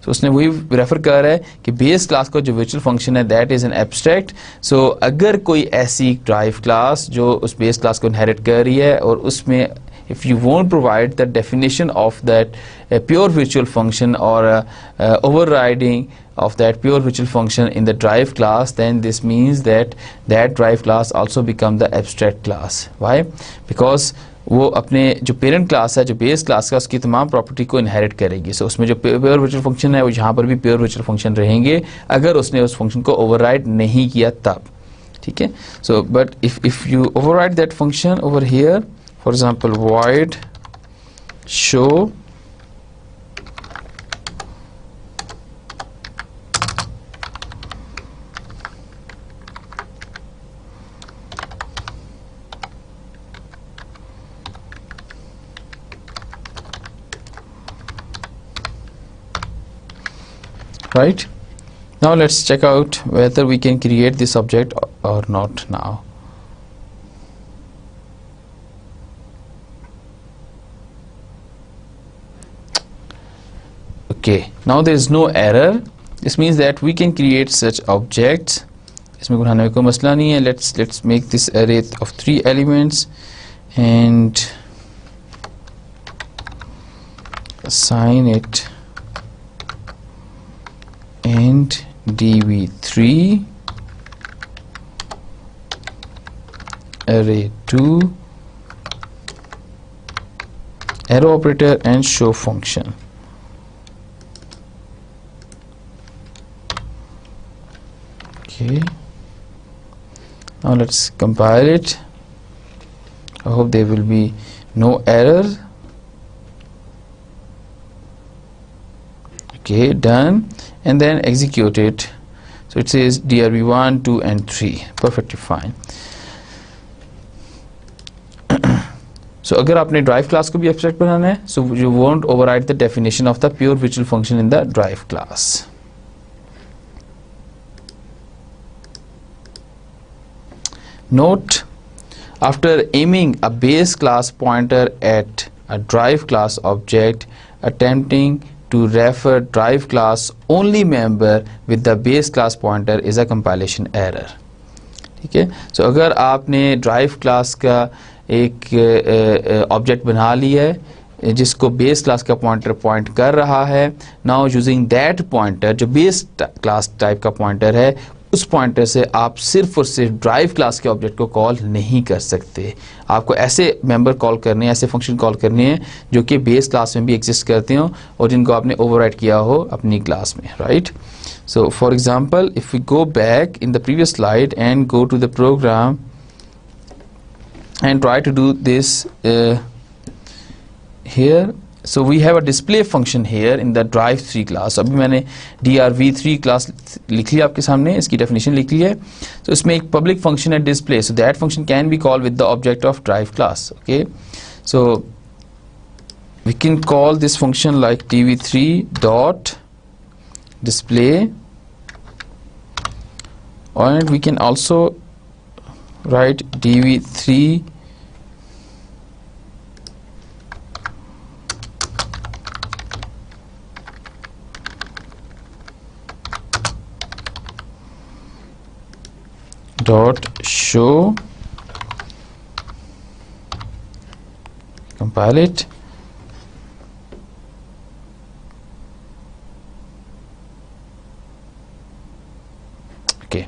So उसने वही refer कर रहा है कि base class का जो virtual function है that is an abstract. सो अगर कोई ऐसी ड्राइव क्लास जो उस बेस क्लास को इनहेरिट कर रही है और उसमें if you won't provide the definition of that pure virtual function or overriding of that pure virtual function in the drive class, then this means that that drive class also become the abstract class. Why? Because वो अपने जो parent class है, जो base class का, उसकी तमाम property को inherit करेगी. सो उसमें जो प्योर वर्चुअल फंक्शन है वो यहाँ पर भी प्योर वर्चुअल फंक्शन रहेंगे अगर उसने उस फंक्शन को ओवरराइड नहीं किया तब. ठीक है, so but if you override that function over here, for example void show right. Now let's check out whether we can create this object or not. Now okay, now there is no error. This means that we can create such objects. इसमें घुराने में कोई मसला नहीं है. Let's make this array of 3 elements and assign it and dv3 array2 arrow operator and show function. Okay, now let's compile it. I hope there will be no error. Okay, done, and then execute it. So it says drv1, 2 and 3, perfectly fine. So अगर आपने drive class को भी abstract बनाना है, so you won't override the definition of the pure virtual function in the drive class. Note, after aiming a base class pointer at a drive class object, attempting to refer drive class only member with the base class pointer is a compilation error. ठीक है, so अगर आपने drive class का एक object बना लिया है जिसको बेस क्लास का पॉइंटर पॉइंट कर रहा है, नाउ यूजिंग दैट पॉइंटर जो बेस क्लास टाइप का पॉइंटर है, उस पॉइंटर से आप सिर्फ और सिर्फ ड्राइव क्लास के ऑब्जेक्ट को कॉल नहीं कर सकते. आपको ऐसे मेंबर कॉल करने हैं, ऐसे फंक्शन कॉल करने हैं जो कि बेस क्लास में भी एग्जिस्ट करते हो और जिनको आपने ओवरराइड किया हो अपनी क्लास में, right. So for example, if we go back in the previous slide and go to the program and try to do this here. So we have a display function here in the drive3 class. अभी मैंने drv3 class लिख लिया आपके सामने, इसकी definition लिख ली है. So इसमें एक public function है display. So that function can be called with the object of drive class. Okay. So we can call this function like dv3 dot display, and we can also write dv3 dot show, compile it. Okay,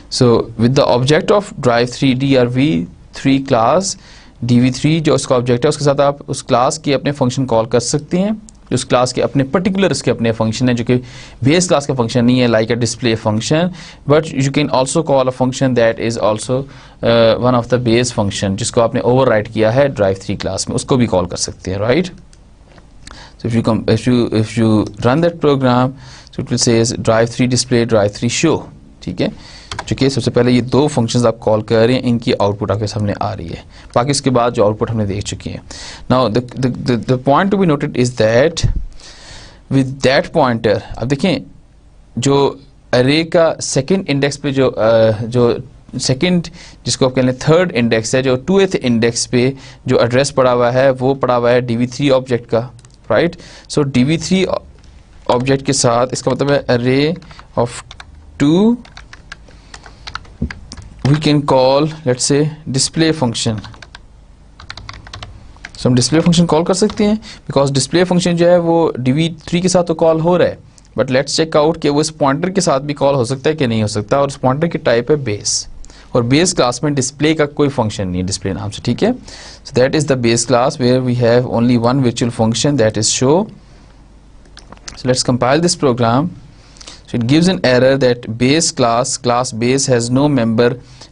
so with the object of drive3 drv3 class, dv3 जो उसका object है उसके साथ आप उस class के अपने function call कर सकते हैं, जो उस क्लास के अपने पर्टिकुलर उसके अपने फंक्शन है जो कि बेस क्लास का फंक्शन नहीं है, like a display function. But you can also call a function that is also one of the base function जिसको आपने ओवरराइड किया है drive3 क्लास में, उसको भी कॉल कर सकते हैं, right. So if you run that program, so it will say drive3 display, drive3 show. ठीक है, चूँकि सबसे पहले ये दो फंक्शंस आप कॉल कर रहे हैं, इनकी आउटपुट आपके सामने आ रही है, बाकी इसके बाद जो आउटपुट हमने देख चुकी है. Now the point to be noted is that with that pointer, अब देखें जो अरे का सेकंड इंडेक्स पे जो सेकंड जिसको आप कह लें थर्ड इंडेक्स है, जो 2th इंडेक्स पे जो एड्रेस पड़ा हुआ है वो पड़ा हुआ है dv3 ऑब्जेक्ट का, राइट. सो dv3 ऑब्जेक्ट के साथ इसका मतलब है अरे of 2 we can call, let's say, display function. So हम display function कॉल कर सकते हैं because display function जो है वो dv3 के साथ तो कॉल हो रहा है, but let's check out कि वो इस पॉइंटर के साथ भी कॉल हो सकता है कि नहीं हो सकता. और इस पॉइंटर की टाइप है बेस, और बेस क्लास में डिस्प्ले का कोई फंक्शन नहीं है डिस्प्ले नाम से, ठीक है. So that is the base class where we have only one virtual function, that is show. So let's compile this program. So it gives an error that base class base has no member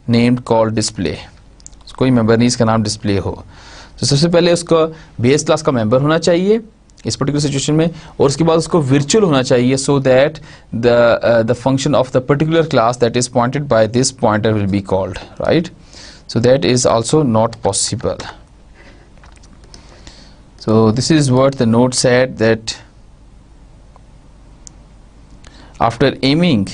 named called display. So कोई member नहीं इसका नाम display हो. तो सबसे पहले उसका base class का member होना चाहिए इस particular situation में, और उसके बाद उसको virtual होना चाहिए so that the function of the particular class that is pointed by this pointer will be called, right. So that is also not possible. So this is what the note said, that after aiming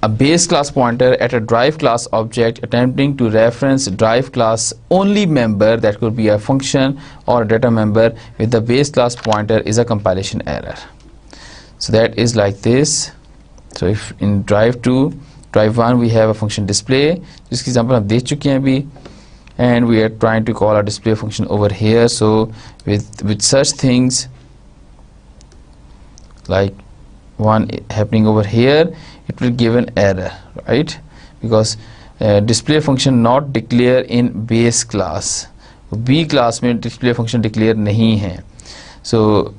a base class pointer at a drive class object, attempting to reference drive class only member, that could be a function or a data member, with the base class pointer is a compilation error. So that is like this. So if in drive1 we have a function display, जिसकी example हम देख चुके हैं अभी, and we are trying to call a display function over here. So with such things like one happening over here, it will give an error, right? Because display function not declare in base class, B class में display function declare नहीं है. So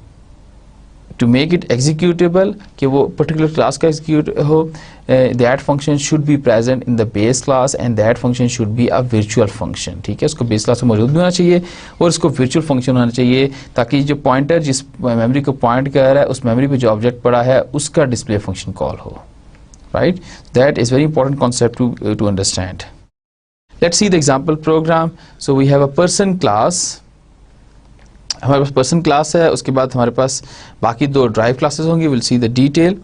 to make it executable, कि वो particular class का execute हो, that function should be present in the base class and that function should be a virtual function. ठीक है, उसको base class में मौजूद भी होना चाहिए और इसको virtual function होना चाहिए, ताकि जो pointer जिस memory को point कर रहा है उस memory पे जो object पड़ा है उसका display function call हो, right? That is very important concept to understand. Let's see the example program. So we have a person class. हमारे पास पर्सन क्लास है, उसके बाद हमारे पास बाकी दो ड्राइव क्लासेस होंगी. Will see the detail.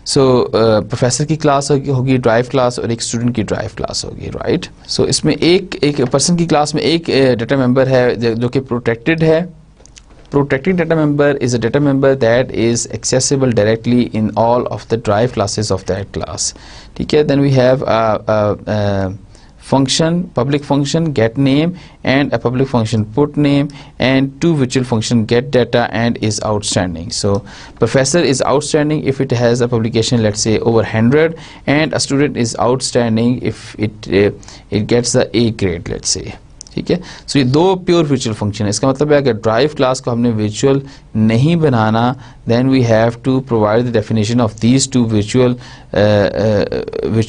So professor की क्लास होगी ड्राइव क्लास और एक स्टूडेंट की ड्राइव क्लास होगी, राइट? सो इसमें एक पर्सन की क्लास में एक डाटा मेंबर है जो कि प्रोटेक्टेड है. Protected data member is a data member that is accessible directly in all of the drive classes of that class. ठीक है, then we have a function, public function get name and a public function put name and two virtual function get data and is outstanding. So professor is outstanding if it has a publication, let's say over 100, and a student is outstanding if it gets the A grade, let's say. ठीक है, सो ये दो pure virtual function है. इसका मतलब है अगर drive class को हमने वर्चुअल नहीं बनाना, then we have to provide the definition of these two virtual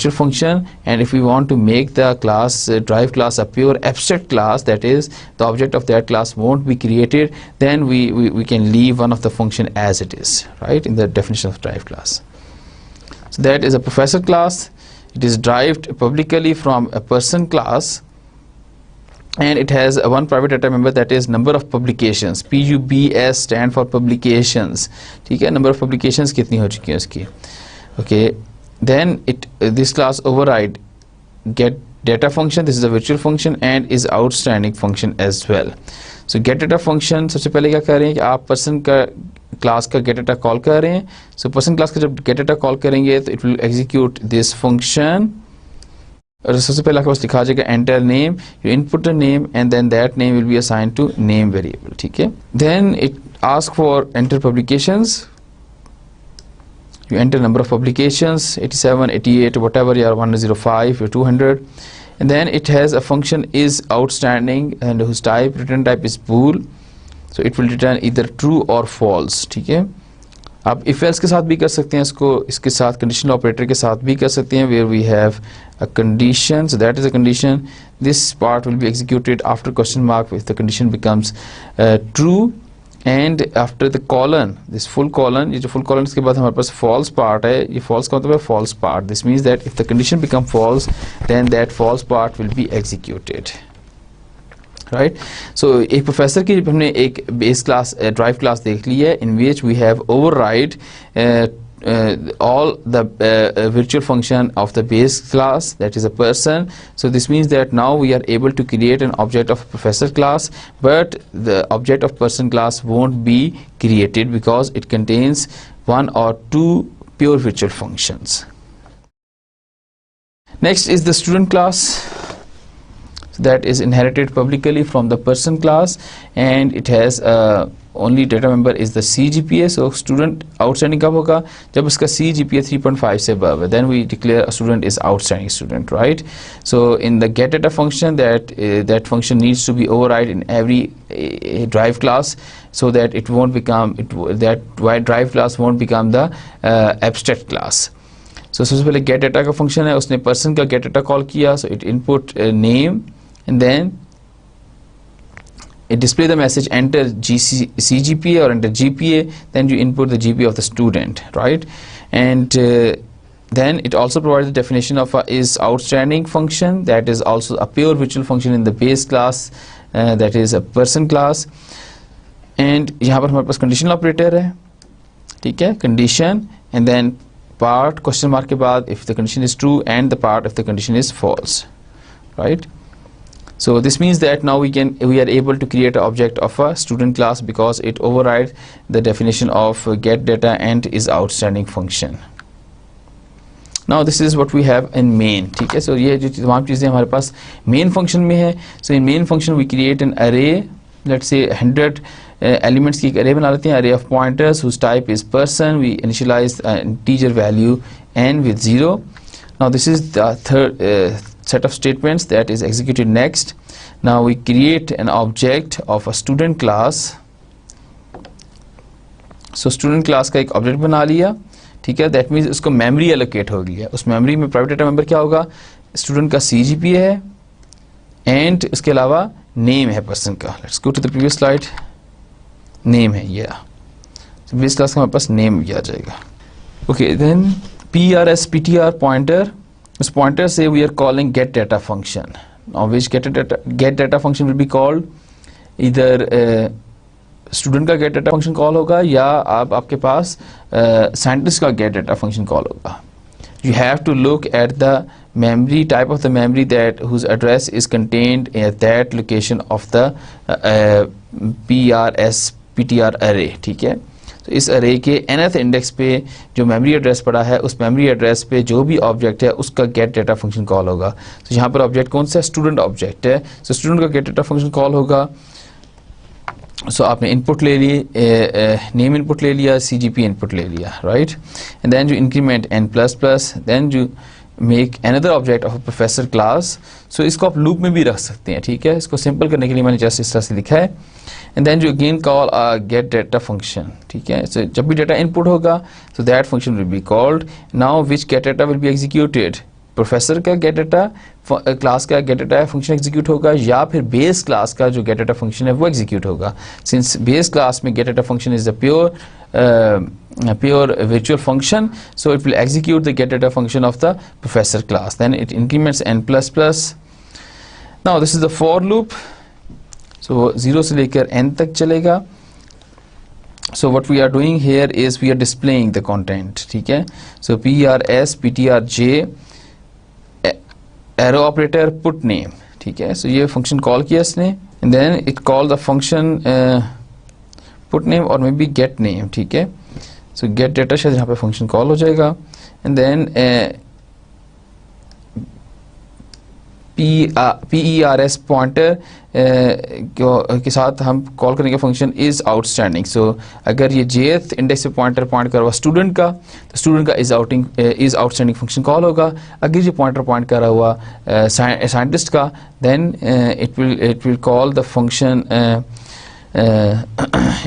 function. And if we want to make the class drive class a pure abstract class, that is the object of that class won't be created, then we can leave one of the function as it is, right, in the definition of drive class. So that is a professor class. It is derived publicly from a person class and it has one private data member, that is number of publications. PUBS stand for publications. ठीक है, number of publications कितनी हो चुकी है उसकी. Okay, then this class override get data function. This is a virtual function and is outstanding function as well. So get data function सबसे पहले क्या कर रहे हैं कि आप person का क्लास का get data कॉल कर रहे हैं. So person क्लास का जब get data कॉल करेंगे तो it will execute this function. और सबसे पहले आपके पास लिखा जाएगा enter name, you input the name and then that name will be assigned to name variable. ठीक है, then it ask for enter publications, you enter number of publications 87, 88, whatever you are, 105 or 200, and then it has a function is outstanding and whose type, return type is bool, so it will return either true or false. ठीक है, आप if else के साथ भी कर सकते हैं इसको, इसके साथ कंडीशनल ऑपरेटर के साथ भी कर सकते हैं. where we have a condition, so that is a condition. This part will be executed after question mark if the condition becomes true, and after the colon, this full colon, ये जो full colon इसके बाद हमारे पास false part है, ये false का मतलब है false part. This means that if the condition become false, then that false part will be executed. Right, so एक प्रोफेसर की हमने एक बेस क्लास ड्राइव क्लास देख ली है, in which we have override all the virtual function of the base class, that is a person. So this means that now we are able to create an object of professor class, but the object of person class won't be created because it contains one or two pure virtual functions. Next is the student class. That is inherited publicly from the person class, and it has only data member is the CGPA. So student outstanding कब होगा, जब उसका CGPA 3.5 से above है, then we declare a student is outstanding student, right? So in the get data function, that function needs to be override in every drive class, so that it won't become that drive class won't become the abstract class. So सबसे पहले get data का function है, उसने person का get data call किया, so it input name and then it display the message enter CGPA or enter GPA, then you input the GPA of the student, right? And then it also provides the definition of a is outstanding function, that is also a pure virtual function in the base class, that is a person class. And यहाँ पर हमारे पास conditional operator है, ठीक है, condition and then part question mark के बाद if the condition is true and the part if the condition is false, right? So this means that now we are able to create an object of a student class because it overrides the definition of get data and is outstanding function. Now this is what we have in main. ठीक है, so ये जो तमाम चीज़ें हमारे पास main function में है. So in main function we create an array, let's say 100 elements की एक अरे बना लेते हैं, array of pointers whose type is person, we initialise integer value n with 0. Now this is the third set of statements that is executed next. Now we create an object of a student class. So student class का एक object बना लिया, ठीक है, that means उसको memory allocate हो गया, उस मेमोरी में प्राइवेट डाटा मेंबर क्या होगा, स्टूडेंट का CGPA है एंड इसके अलावा नेम है पर्सन का. Let's go to the previous slide. Name है ये, प्रीवियस क्लास का हमारे पास नेम भी आ जाएगा. ओके, देन PRS/PTR पॉइंटर, उस पॉइंटर से we are calling get data function. Now which get data function will be called, either student का गेट डाटा फंक्शन कॉल होगा या आपके पास साइंटिस्ट का गेट डाटा फंक्शन कॉल होगा. You have to look at the memory type of the memory that whose address is contained at that location of the PRS/PTR array. ठीक है, तो इस array के nth इंडेक्स पे जो memory address पड़ा है उस मेमोरी एड्रेस पे जो भी ऑब्जेक्ट है उसका गेट डाटा फंक्शन कॉल होगा. तो यहाँ पर ऑब्जेक्ट कौन सा, स्टूडेंट ऑब्जेक्ट है, तो स्टूडेंट का गेट डाटा फंक्शन कॉल होगा. सो आपने इनपुट ले लिए, नेम इनपुट ले लिया, CGP इनपुट ले लिया, right, and then you increment n++, then you make another object of a professor class. So इसको आप लूप में भी रख सकते हैं, ठीक है, इसको सिंपल करने के लिए मैंने जस्ट इस तरह से लिखा है. And then you again call a get data function, ठीक है. सो जब भी डाटा इनपुट होगा so that function will be called. Now which get data will be executed, professor का गेट डाटा क्लास का गेट डाटा फंक्शन एग्जीक्यूट होगा या फिर बेस क्लास का जो गेट डाटा फंक्शन है वो एग्जीक्यूट होगा. सिंस बेस क्लास में gate data function is the pure virtual function, so it will execute the get data function of the professor class. Then it increments n++. Now this is the for loop, so 0 से लेकर n तक चलेगा. So what we are doing here is we are displaying the content, ठीक है. So PRS/PTR_J arrow operator put name, ठीक है. So ये function call किया इसने, and then it call the function put name और maybe get name, ठीक है. So get data शायद यहाँ पे function call हो जाएगा, and then PERS पॉइंटर के साथ हम कॉल करेंगे फंक्शन इज आउटस्टैंडिंग. सो अगर ये jth इंडेक्स पे पॉइंटर पॉइंट कर रहा स्टूडेंट का, तो स्टूडेंट का इज आउटस्टैंडिंग फंक्शन कॉल होगा. अगर ये पॉइंटर पॉइंट कर रहा हुआ साइंटिस्ट का, then it will call the function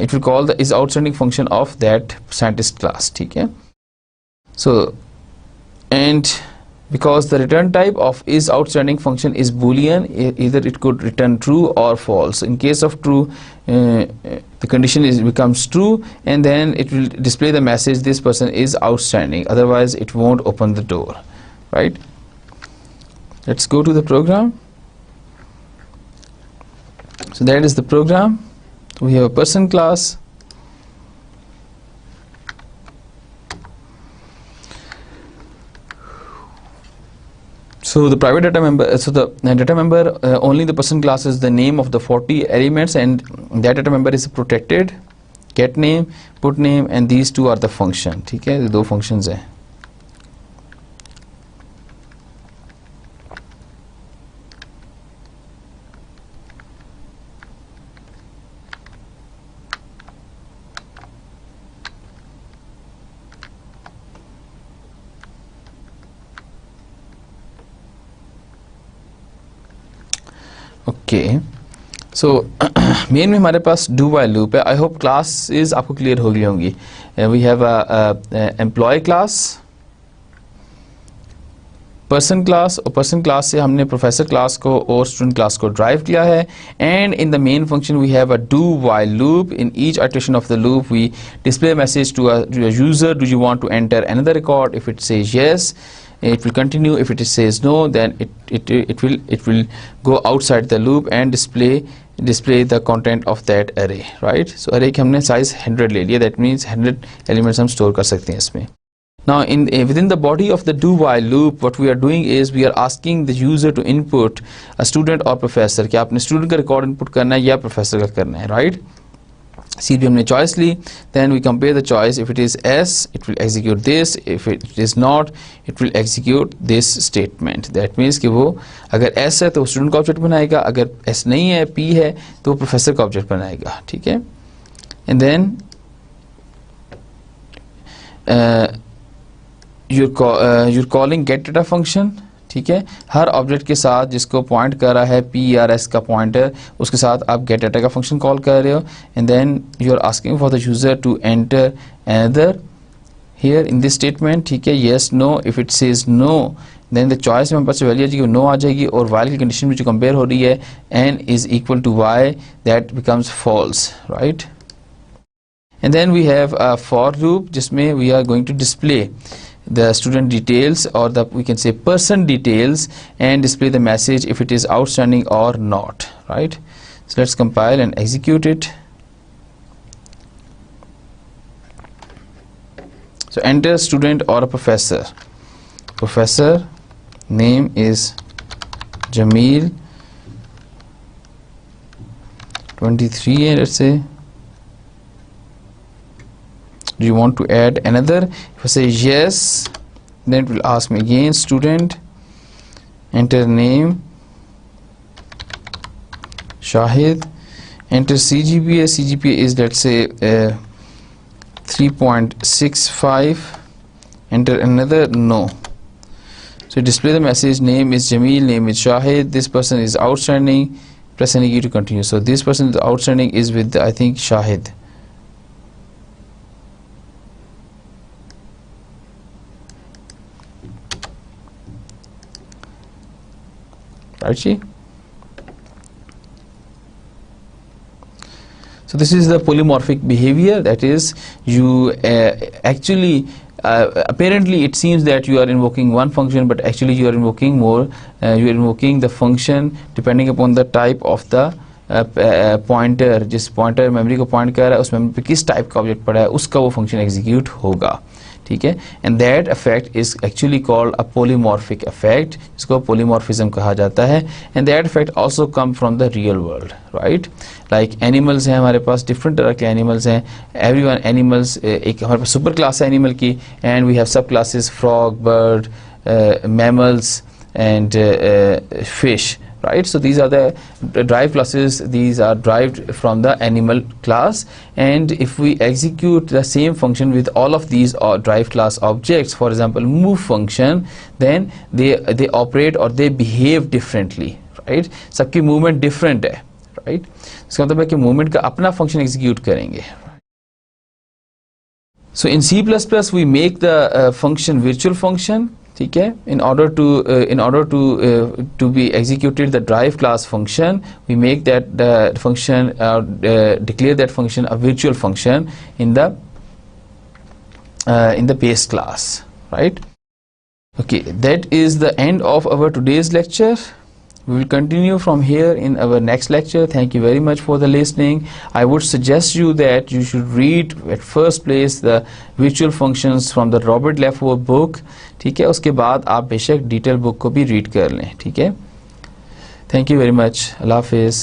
it will call the is outstanding function of that scientist class, ठीक है. So and because the return type of is outstanding function is boolean, either it could return true or false. In case of true, the condition becomes true, and then it will display the message this person is outstanding, otherwise it won't open the door, right. Let's go to the program. So that is the program. We have a person class. So the private data member, so the data member only the person class is the name of the 40 elements, and that data member is protected. Get name, put name, and these two are the function, ठीक है, दो functions हैं. Okay, so main में हमारे पास do while loop है. I hope classes आपको clear हो गई होंगी. We have employee class, person class, और पर्सन क्लास से हमने प्रोफेसर क्लास को और स्टूडेंट क्लास को ड्राइव किया है. And in the main function we have a do while loop. In each iteration of the loop we display message to a user, do you want to enter another record. If it says yes, it will continue. If it says no, then it will go outside the loop and display the content of that array, right. So array के हमने size 100 ले लिया, that means 100 elements हम store कर सकते हैं इसमें. Now within the body of the do while loop, what we are doing is we are asking the user to input a student or professor, कि आपने student का record input करना है या professor का करना है, right. सी भी हमने चॉइस ली, then we compare the choice. If it is S, it will execute this. If it is not, it will execute this statement. That means कि वो अगर S है तो स्टूडेंट का ऑब्जेक्ट बनाएगा, अगर S नहीं है, P है, तो प्रोफेसर का ऑब्जेक्ट बनाएगा, ठीक है. and then you're calling get data function, ठीक है। हर ऑब्जेक्ट के साथ जिसको पॉइंट कर रहा है PRS का पॉइंटर, उसके साथ आप गेट डाटा का फंक्शन कॉल कर रहे हो, and then you are asking for the user to enter another here in this statement, ठीक है। Yes no, if it says no then the choice में हमारे पास वैल्यू आ जाएगी, नो आ जाएगी, और वाइल की कंडीशन में जो कंपेयर हो रही है n is equal to y, that becomes false, right. And then we have a for loop जिसमें we are going to display the student details, or the we can say person details, and display the message if it is outstanding or not, right? So let's compile and execute it. So enter student or a professor. Professor name is Jamil, 23, let's say. Do you want to add another? If I say yes, then it will ask me again student, enter name Shahid, enter CGPA. CGPA is, let's say 3.65, enter another, no. So display the message, name is Jamil, name is Shahid, this person is outstanding, press any key to continue. So this person is outstanding is with I think Shahid. Right? So this is the polymorphic behavior, that is you actually apparently it seems that you are invoking one function, but actually you are invoking more, you are invoking the function depending upon the type of the pointer, जिस pointer memory को point कर रहा है उस memory पे किस type का object पड़ा है उसका वो function execute होगा, ठीक है। and that effect is actually called a polymorphic effect, इसको polymorphism कहा जाता है, and that effect also come from the real world, right? like animals हैं हमारे पास, different तरह के animals हैं, everyone animals, एक हमारे पास super class है animal की, and we have sub classes frog, bird, mammals and fish, right? So these are the derived classes, these are derived from the animal class, and if we execute the same function with all of these derived class objects, for example move function, then they operate or they behave differently, right? सबकी movement different है, right? इसका मतलब है कि movement का अपना function execute करेंगे. So in C++ we make the function virtual function, ठीक है. In order to be executed the drive class function, we make that the function declare that function a virtual function in the base class, right? Okay, that is the end of our today's lecture. We will continue from here in our next lecture. Thank you very much for the listening. I would suggest you that you should read at first place the virtual functions from the Robert Leffer book. ठीक है, उसके बाद आप बेशक detail book को भी read कर लें. ठीक है, थैंक यू वेरी मच. अल्लाह हाफिज़.